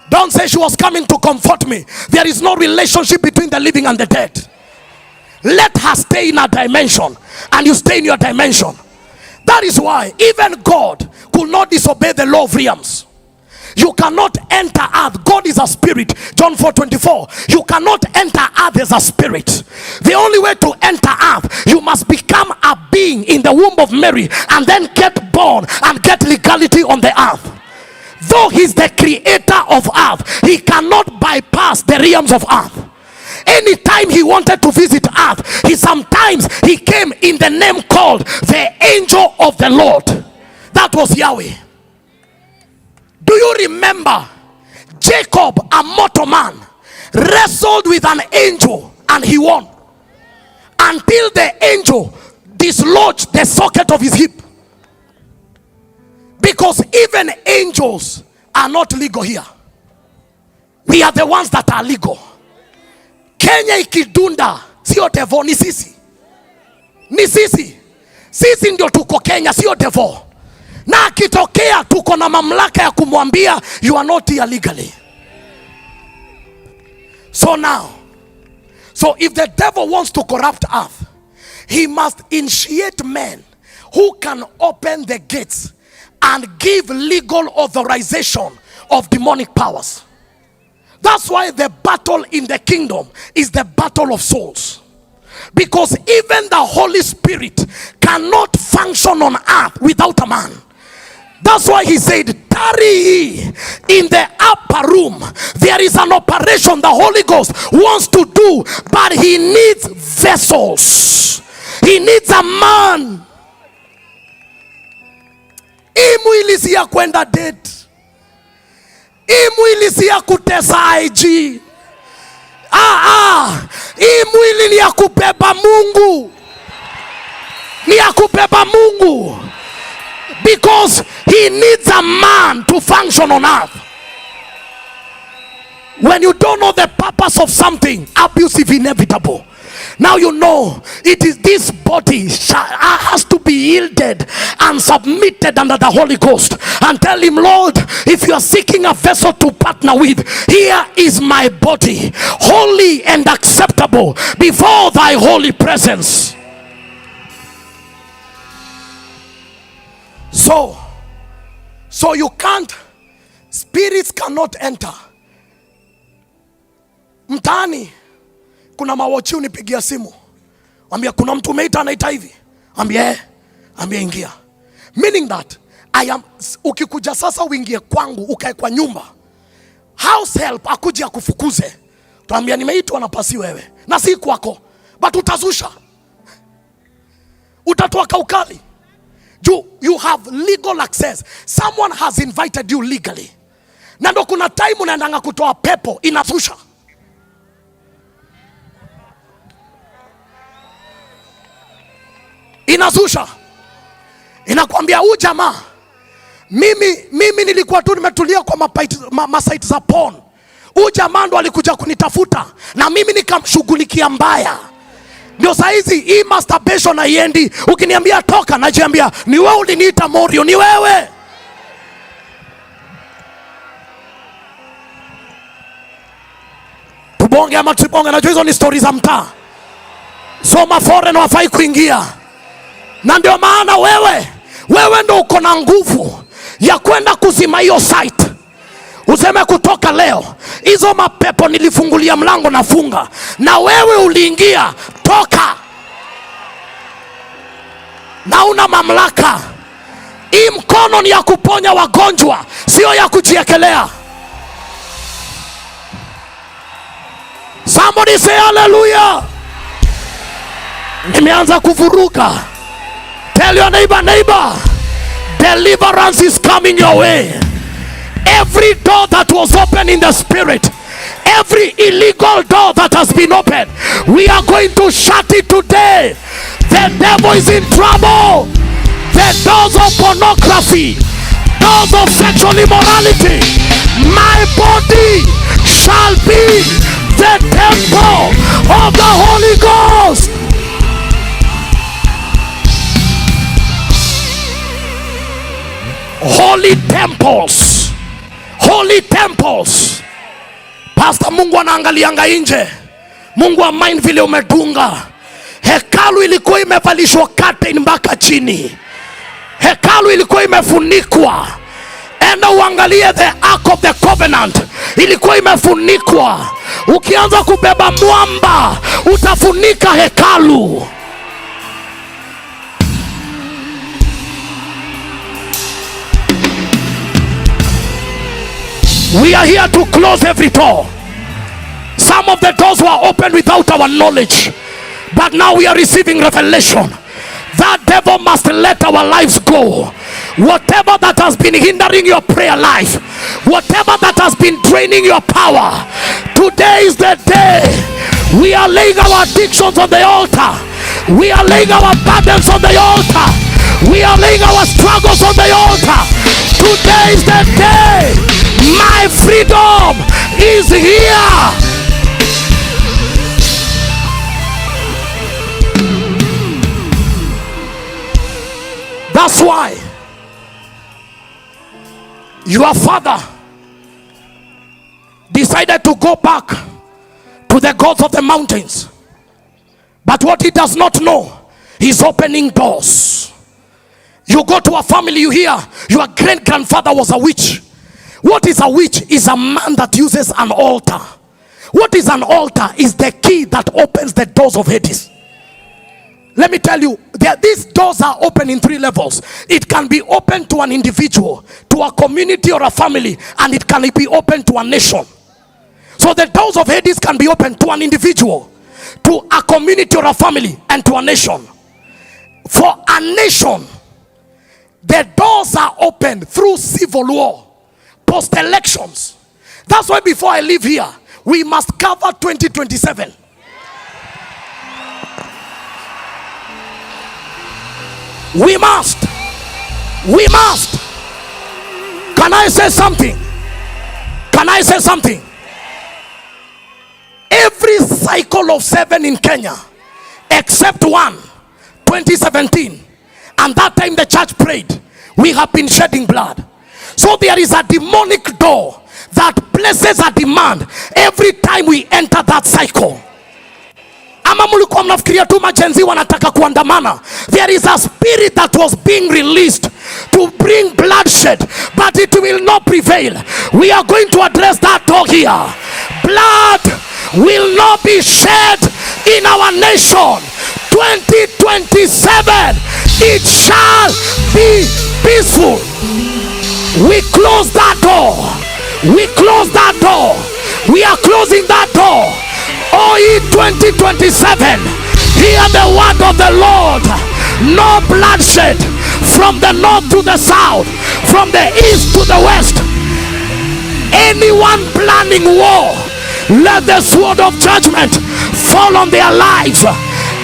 Don't say she was coming to comfort me. There is no relationship between the living and the dead. Let her stay in her dimension and you stay in your dimension. That is why even God could not disobey the law of realms. You cannot enter earth. God is a spirit. John 4:24. You cannot enter earth as a spirit. The only way to enter earth, you must become a being in the womb of Mary and then get born and get legality on the earth. Though he's the creator of earth, he cannot bypass the realms of earth. Anytime he wanted to visit earth, he came in the name called the angel of the Lord. That was Yahweh. Do you remember Jacob, a mortal man, wrestled with an angel and he won until the angel dislodged the socket of his hip? Because even angels are not legal here. We are the ones that are legal. Kenya ikidunda sio devo, ni sisi. Ni sisi. Sisi ndio tuko Kenya, sio devo. Na akitokea tuko na mamlaka ya kumwambia you are not here legally. So if the devil wants to corrupt earth, he must initiate men who can open the gates and give legal authorization of demonic powers. That's why the battle in the kingdom is the battle of souls. Because even the Holy Spirit cannot function on earth without a man. That's why he said, tarry ye in the upper room. There is an operation the Holy Ghost wants to do, but he needs vessels. He needs a man. Hii mwili si ya kwenda date. Hii mwili si ya kutesa IG. Hii mwili ni ya kubeba Mungu. Ni ya kubeba Mungu. Because he needs a man to function on earth. When you don't know the purpose of something, abuse is inevitable. Now you know it is this body has to be yielded and submitted under the Holy Ghost, and tell him, Lord, if you are seeking a vessel to partner with, here is my body, holy and acceptable before thy holy presence. So you can't, spirits cannot enter. Mtaani kuna mawochi unipigia simu, ambia kuna mtu umeita anaita hivi, ambia ingia. Meaning that ukikuja sasa uingie kwangu ukae kwa nyumba, house help akuje akufukuze, tuambia nimeitwa na pasi wewe na si kwako, but utazusha, utatoa kaukali. You have legal access. Someone has invited you legally. Na ndo kuna time unaendanga kutoa pepo, inazusha. Inazusha. Inakwambia huyu jamaa, mimi nilikuwa tu nimetulia kwa masite za porn. Huyu jamaa ndo alikuja kunitafuta na mimi nikamshughulikia mbaya. Ndio saizi hii masturbation haiendi. Ukiniambia toka, najiambia ni wewe uliniita Morio, ni wewe. Tubonge ama tubonge, najua hizo ni stories za mtaa. Soma foreign wafai kuingia. Na ndio maana wewe ndo uko na nguvu ya kwenda kuzima hiyo site. Useme kutoka leo, hizo mapepo nilifungulia mlango nafunga, na wewe uliingia, toka. Na una mamlaka. Hii mkono ni ya kuponya wagonjwa, sio ya kujiekelea. Somebody say hallelujah. Nimeanza kuvuruga. Tell your neighbor, deliverance is coming your way. Every door that was open in the spirit, every illegal door that has been opened, we are going to shut it today. The devil is in trouble. The doors of pornography, doors of sexual immorality, my body shall be the temple of the Holy Ghost. Holy temples. Holy temples. Pastor, Mungu anaangalianga nje. Mungu wa mind vile umedunga. Hekalu ilikuwa imevalishwa curtain mpaka chini. Hekalu ilikuwa imefunikwa. Enda uangalie the Ark of the Covenant, ilikuwa imefunikwa. Ukianza kubeba mwamba utafunika hekalu. We are here to close every door. Some of the doors were opened without our knowledge, but now we are receiving revelation. That devil must let our lives go. Whatever that has been hindering your prayer life, whatever that has been draining your power, today is the day. We are laying our addictions on the altar. We are laying our burdens on the altar. We are laying our struggles on the altar. Today is the day. My freedom is here. Your father decided to go back to the gods of the mountains, but what he does not know, he's opening doors. You go to a family, you hear your great grandfather was a witch. What is a witch? Is a man that uses an altar. What is an altar? Is the key that opens the doors of Hades. Let me tell you, these doors are open in 3 levels. It can be open to an individual, to a community or a family, and it can be open to a nation. So the doors of Hades can be open to an individual, to a community or a family, and to a nation. For a nation, the doors are open through civil war, post-elections. That's why before I leave here, we must cover 2027. We must. Can I say something? Every cycle of 7 in Kenya, except one, 2017, and that time the church prayed, we have been shedding blood. So there is a demonic door that places a demand every time we enter that cycle. Ama mulikuwa mnafikiria tu majenzi wanataka kuandamana. There is a spirit that was being released to bring bloodshed, but it will not prevail. We are going to address that door here. Blood will not be shed in our nation. 2027, it shall be peaceful. We close that door. We close that door. We are closing that door. Oh, in 2027, hear the word of the Lord. No bloodshed from the north to the south, from the east to the west. Anyone planning war, let the sword of judgment fall on their lives.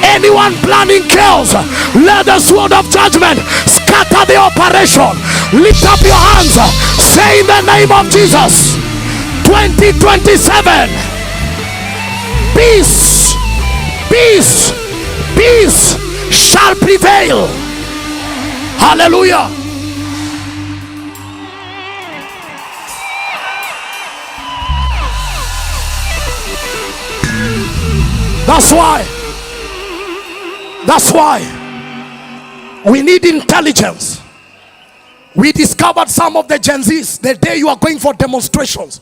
Anyone planning chaos, let the sword of judgment scatter the operation. Lift up your hands, say in the name of Jesus, 2027, peace, peace, peace shall prevail. Hallelujah. That's why we need intelligence. We discovered some of the Gen Zs the day you are going for demonstrations.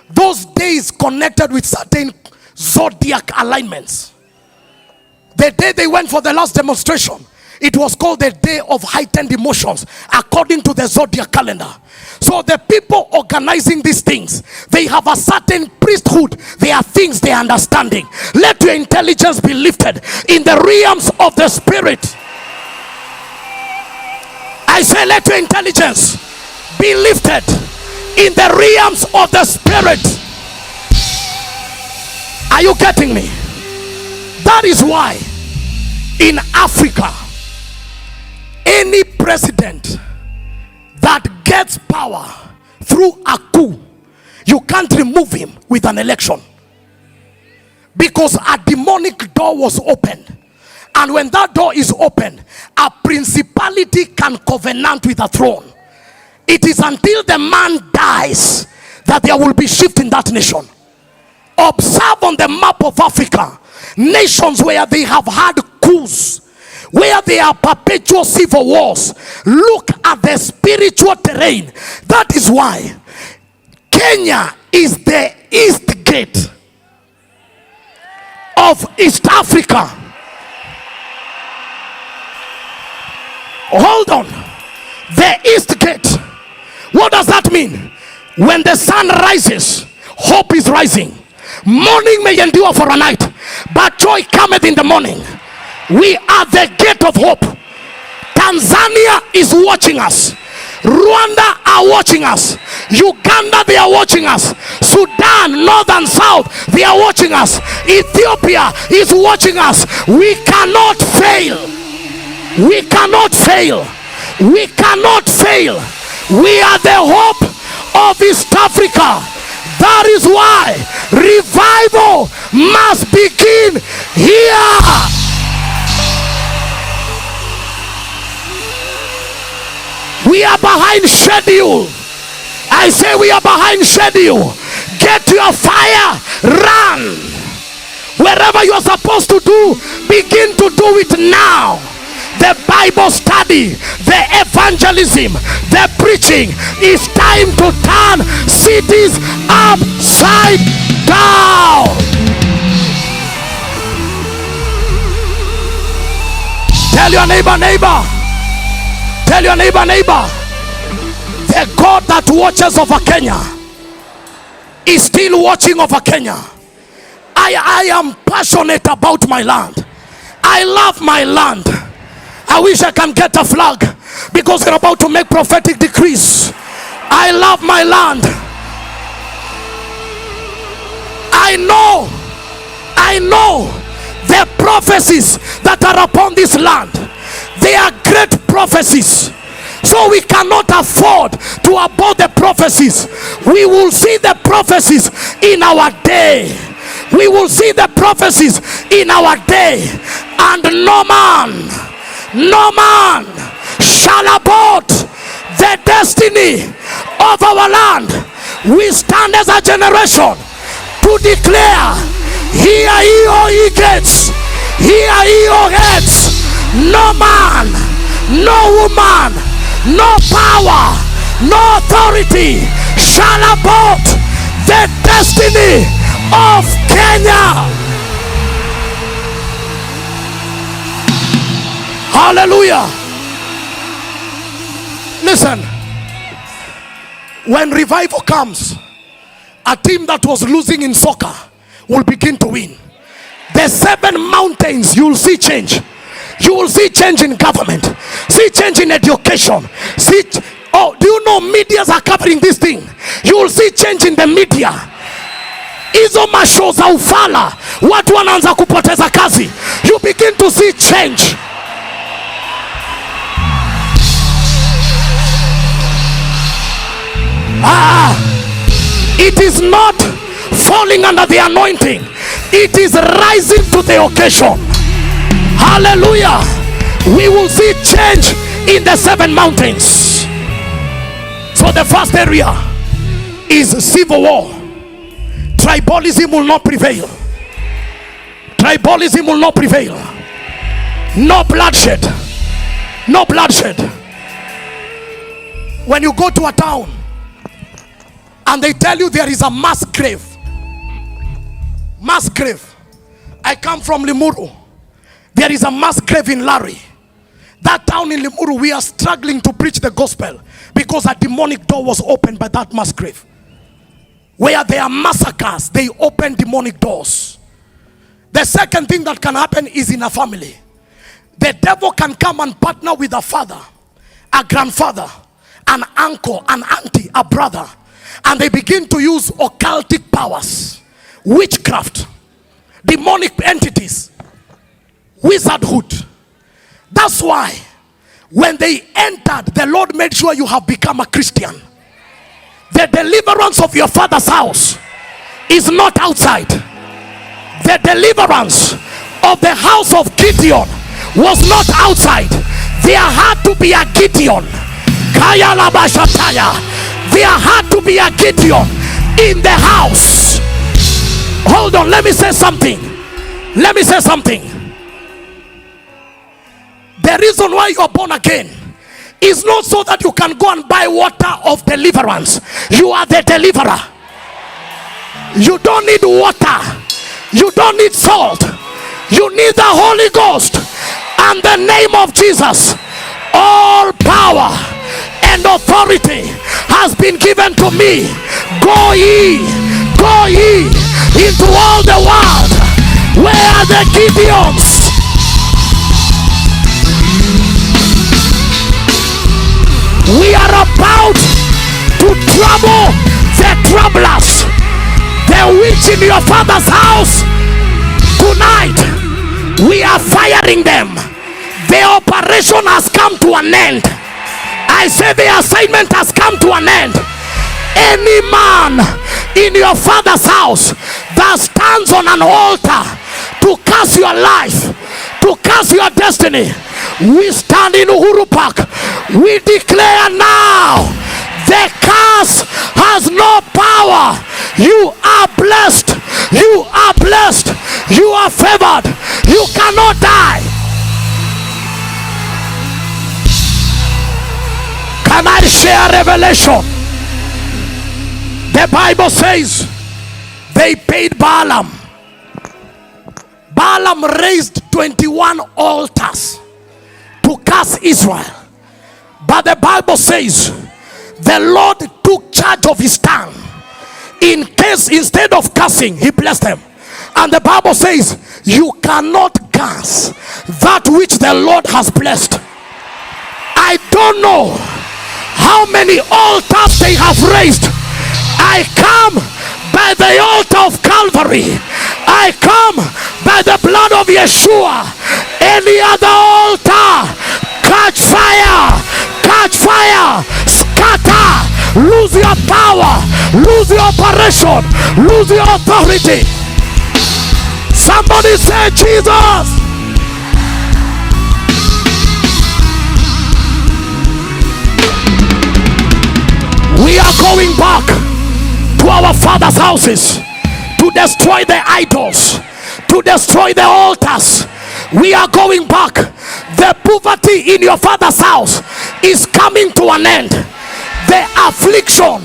Those days connected with certain zodiac alignments. The day they went for the last demonstration, it was called the day of heightened emotions according to the zodiac calendar. So the people organizing these things, they have a certain priesthood. There are things they are understanding. Let your intelligence be lifted in the realms of the spirit. I say let your intelligence be lifted in the realms of the spirit. Are you getting me? That is why in Africa, any president that gets power through a coup, you can't remove him with an election, because a demonic door was opened. And when that door is open, a principality can covenant with a throne. It is until the man dies that there will be shift in that nation. Observe on the map of Africa, nations where they have had coups, where there are perpetual civil wars. Look at the spiritual terrain. That is why Kenya is the east gate of East Africa. Hold on. The east gate. What does that mean? When the sun rises, hope is rising. Morning may endure for a night, but joy cometh in the morning. We are the gate of hope. Tanzania is watching us. Rwanda are watching us. Uganda, they are watching us. Sudan, north and south, they are watching us. Ethiopia is watching us. We cannot fail. We cannot fail. We cannot fail. We are the hope of East Africa. That is why revival must begin here. We are behind schedule. I say we are behind schedule. Get your fire, run. Wherever you are supposed to do, begin to do it now. The Bible study, the evangelism, the preaching. It's time to turn cities upside down. Tell your neighbor. Tell your neighbor. The God that watches over Kenya is still watching over Kenya. I am passionate about my land. I love my land. I wish I can get a flag because we're about to make prophetic decrees. I love my land. I know the prophecies that are upon this land. They are great prophecies. So we cannot afford to abort the prophecies. We will see the prophecies in our day. We will see the prophecies in our day. And no man shall abort the destiny of our land. We stand as a generation to declare, hear ye, O ye gates, hear ye, O heads. No man, no woman, no power, no authority shall abort the destiny of Kenya. Hallelujah. Listen, when revival comes, a team that was losing in soccer will begin to win. The 7 mountains, you will see change. You will see change in government, see change in education. Do you know medias are covering this thing? You will see change in the media. Hizo masho za ufala, watu wanaanza kupoteza kazi. You begin to see change. It is not falling under the anointing. It is rising to the occasion. Hallelujah. We will see change in the 7 mountains. So the first area is civil war. Tribalism will not prevail. Tribalism will not prevail. No bloodshed. No bloodshed. When you go to a town and they tell you there is a mass grave. Mass grave. I come from Limuru. There is a mass grave in Larry. That town in Limuru, we are struggling to preach the gospel because a demonic door was opened by that mass grave. Where there are massacres, they open demonic doors. The second thing that can happen is in a family. The devil can come and partner with a father, a grandfather, an uncle, an auntie, a brother, and they begin to use occultic powers, witchcraft, demonic entities, wizardhood. That's why when they entered, the Lord made sure you have become a Christian. The deliverance of your father's house is not outside. The deliverance of the house of Gideon was not outside. There had to be a Gideon. There had to be a Gideon in the house. Hold on, let me say something. Let me say something. The reason why you are born again is not so that you can go and buy water of deliverance. You are the deliverer. You don't need water. You don't need salt. You need the Holy Ghost and the name of Jesus. All power and authority has been given to me. Go ye into all the world. Where are the Gideons? We are about to trouble the troublers. The witch in your father's house tonight, we are firing them. The operation has come to an end. I say the assignment has come to an end. Any man in your father's house that stands on an altar to curse your life, to curse your destiny, we stand in Uhuru Park. We declare now The curse has no power. You are blessed. You are blessed. You are favored. You cannot die. Can I share revelation? The Bible says they paid Balaam. Balaam raised 21 altars to curse Israel. But the Bible says the Lord took charge of his tongue. In case, instead of cursing, he blessed them. And the Bible says you cannot curse that which the Lord has blessed. I don't know how many altars they have raised. I come by the altar of Calvary. I come by the blood of Yeshua. Any other altar, catch fire, catch fire, scatter, lose your power, lose your operation, lose your authority. Somebody say Jesus. We are going back to our father's houses to destroy the idols, to destroy the altars. We are going back. The poverty in your father's house is coming to an end. The affliction,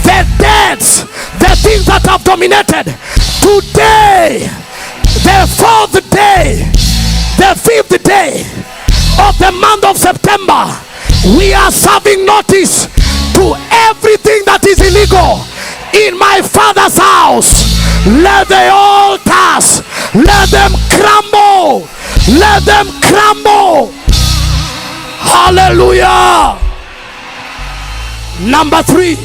the deaths, the things that have dominated. Today, the 4th day, the 5th day of the month of September, we are serving notice to everything that is illegal in my father's house. Let the altars, let them crumble, let them crumble. Hallelujah. Number 3,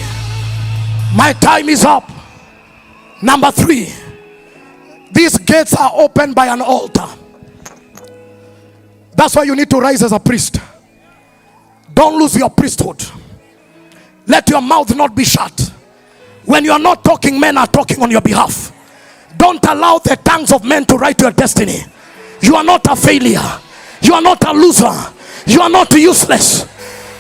my time is up. Number 3, these gates are opened by an altar. That's why you need to rise as a priest. Don't lose your priesthood. Let your mouth not be shut. When you are not talking, men are talking on your behalf. Don't allow the tongues of men to write your destiny. You are not a failure. You are not a loser. You are not useless.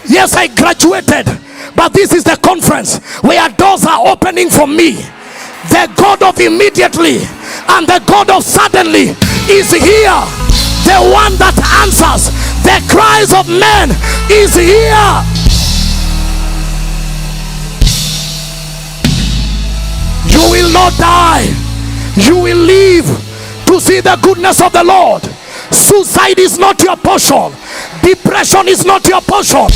Yes, I graduated, but this is the conference where doors are opening for me. The God of immediately and the God of suddenly is here. The one that answers the cries of men is here. You will not die. You will live to see the goodness of the Lord. Suicide is not your portion. Depression is not your portion.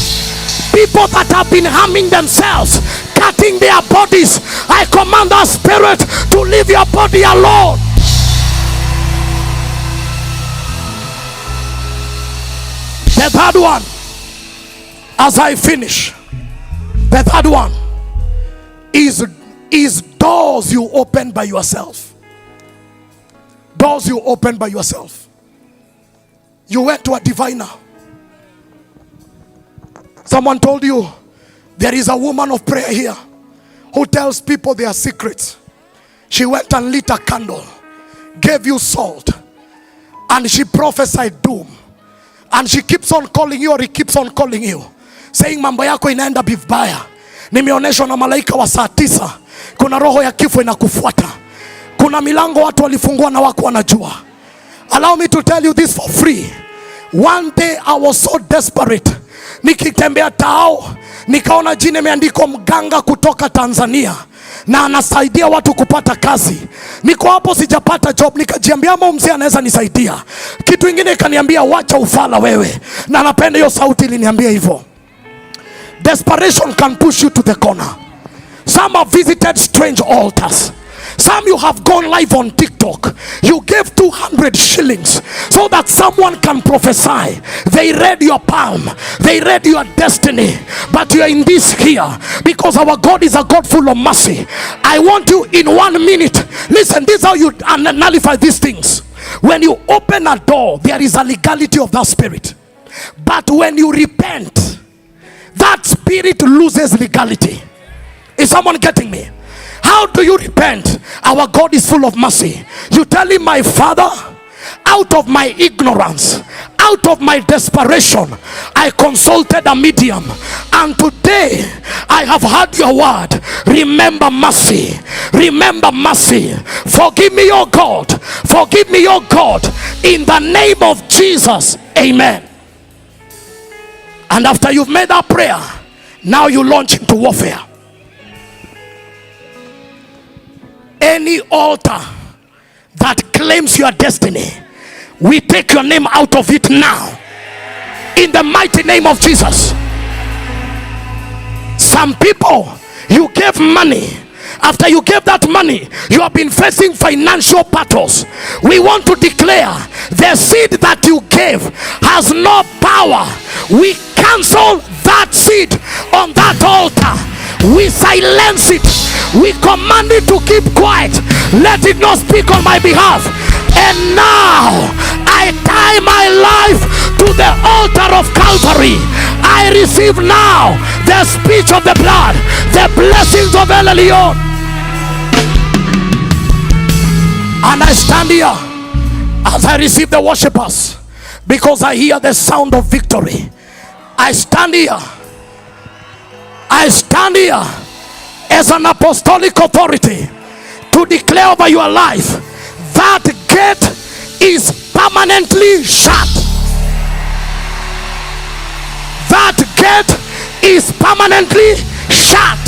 People that have been harming themselves, cutting their bodies, I command the spirit to leave your body alone. The third one, as I finish, the third one is doors you open by yourself. Doors you open by yourself. You went to a diviner. Someone told you there is a woman of prayer here who tells people their secrets. She went and lit a candle, gave you salt, and she prophesied doom. And she keeps on calling you, or he keeps on calling you, saying mambo yako inaenda vibaya. Nimeoneshwa na malaika wa saa 9. Kuna roho ya kifo inakufuata. Kuna milango watu walifungua na wako wanajua. Allow me to tell you this for free. One day I was so desperate. Nikitembea tao, nikaona jina imeandikwa mganga kutoka Tanzania na anasaidia watu kupata kazi. Niko hapo sijapata job, nikajiambia ama mzee anaweza nisaidia. Kitu kingine kaniambia wacha ufala wewe. Na napenda hiyo sauti iliniambia hivyo. Desperation can push you to the corner. Some have visited strange altars. Some you have gone live on TikTok. You gave 200 shillings so that someone can prophesy. They read your palm. They read your destiny. But you are in this here because our God is a God full of mercy. I want you in 1 minute. Listen, this is how you nullify these things. When you open a door, there is a legality of that spirit. But when you repent, that spirit loses legality. Is someone getting me? How do you repent? Our God is full of mercy. You tell him, my Father, out of my ignorance, out of my desperation, I consulted a medium, and today I have heard your word. Remember mercy, remember mercy. Forgive me, oh God, forgive me, oh God, in the name of Jesus. Amen. And after you've made that prayer, now you launch into warfare. Any altar that claims your destiny, we take your name out of it now, in the mighty name of Jesus. Some people, you gave money. After you gave that money, you have been facing financial battles. We want to declare the seed that you gave has no power. We cancel that seed on that altar. We silence it. We command it to keep quiet. Let it not speak on my behalf. And now I tie my life to the altar of Calvary. I receive now the speech of the blood, the blessings of El Elyon. And I stand here as I receive the worshipers, because I hear the sound of victory. I stand here as an apostolic authority to declare over your life that gate is permanently shut. That gate is permanently shut.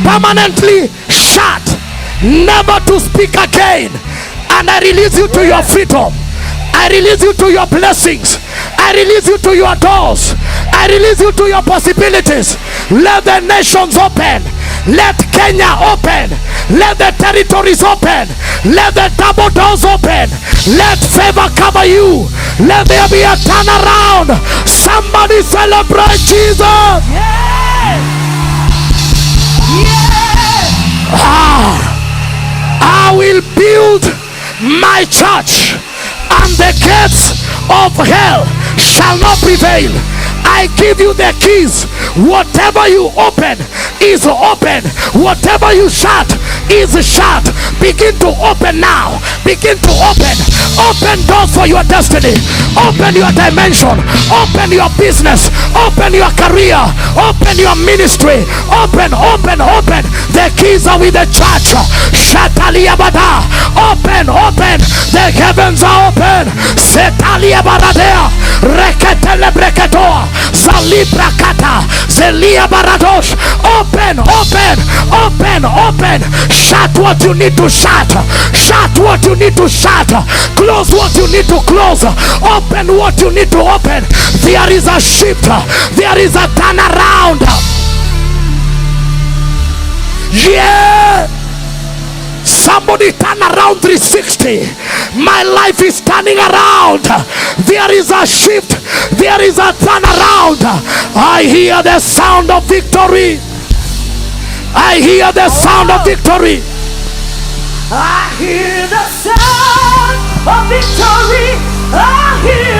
Permanently shut. Never to speak again. And I release you to your freedom. I release you to your blessings. I release you to your doors. I release you to your possibilities. Let the nations open. Let Kenya open. Let the territories open. Let the double doors open. Let favor cover you. Let there be a turnaround. Somebody celebrate Jesus. Yes. Yes. I will build my church, and the gates of hell shall not prevail. I give you the keys. Whatever you open is open. Whatever you shut is shut. Begin to open now. Begin to open. Open doors for your destiny. Open your dimension. Open your business. Open your career. Open your ministry. Open, open, open. The keys are with the church. Shataliabada. Open, open. The heavens are open. Setaliabadea. Reketele breketoa. Zalibra kata. Zelia baradosh. Open, open, open, open. Shut what you need to shut. Shut what you need to shut. Close what you need to close. Open what you need to open. There is a shift. There is a turnaround. Yeah. Somebody turn around 360. My life is turning around. There is a shift. There is a turnaround. I hear the sound of victory. I hear the sound of victory. I hear the sound of victory. I hear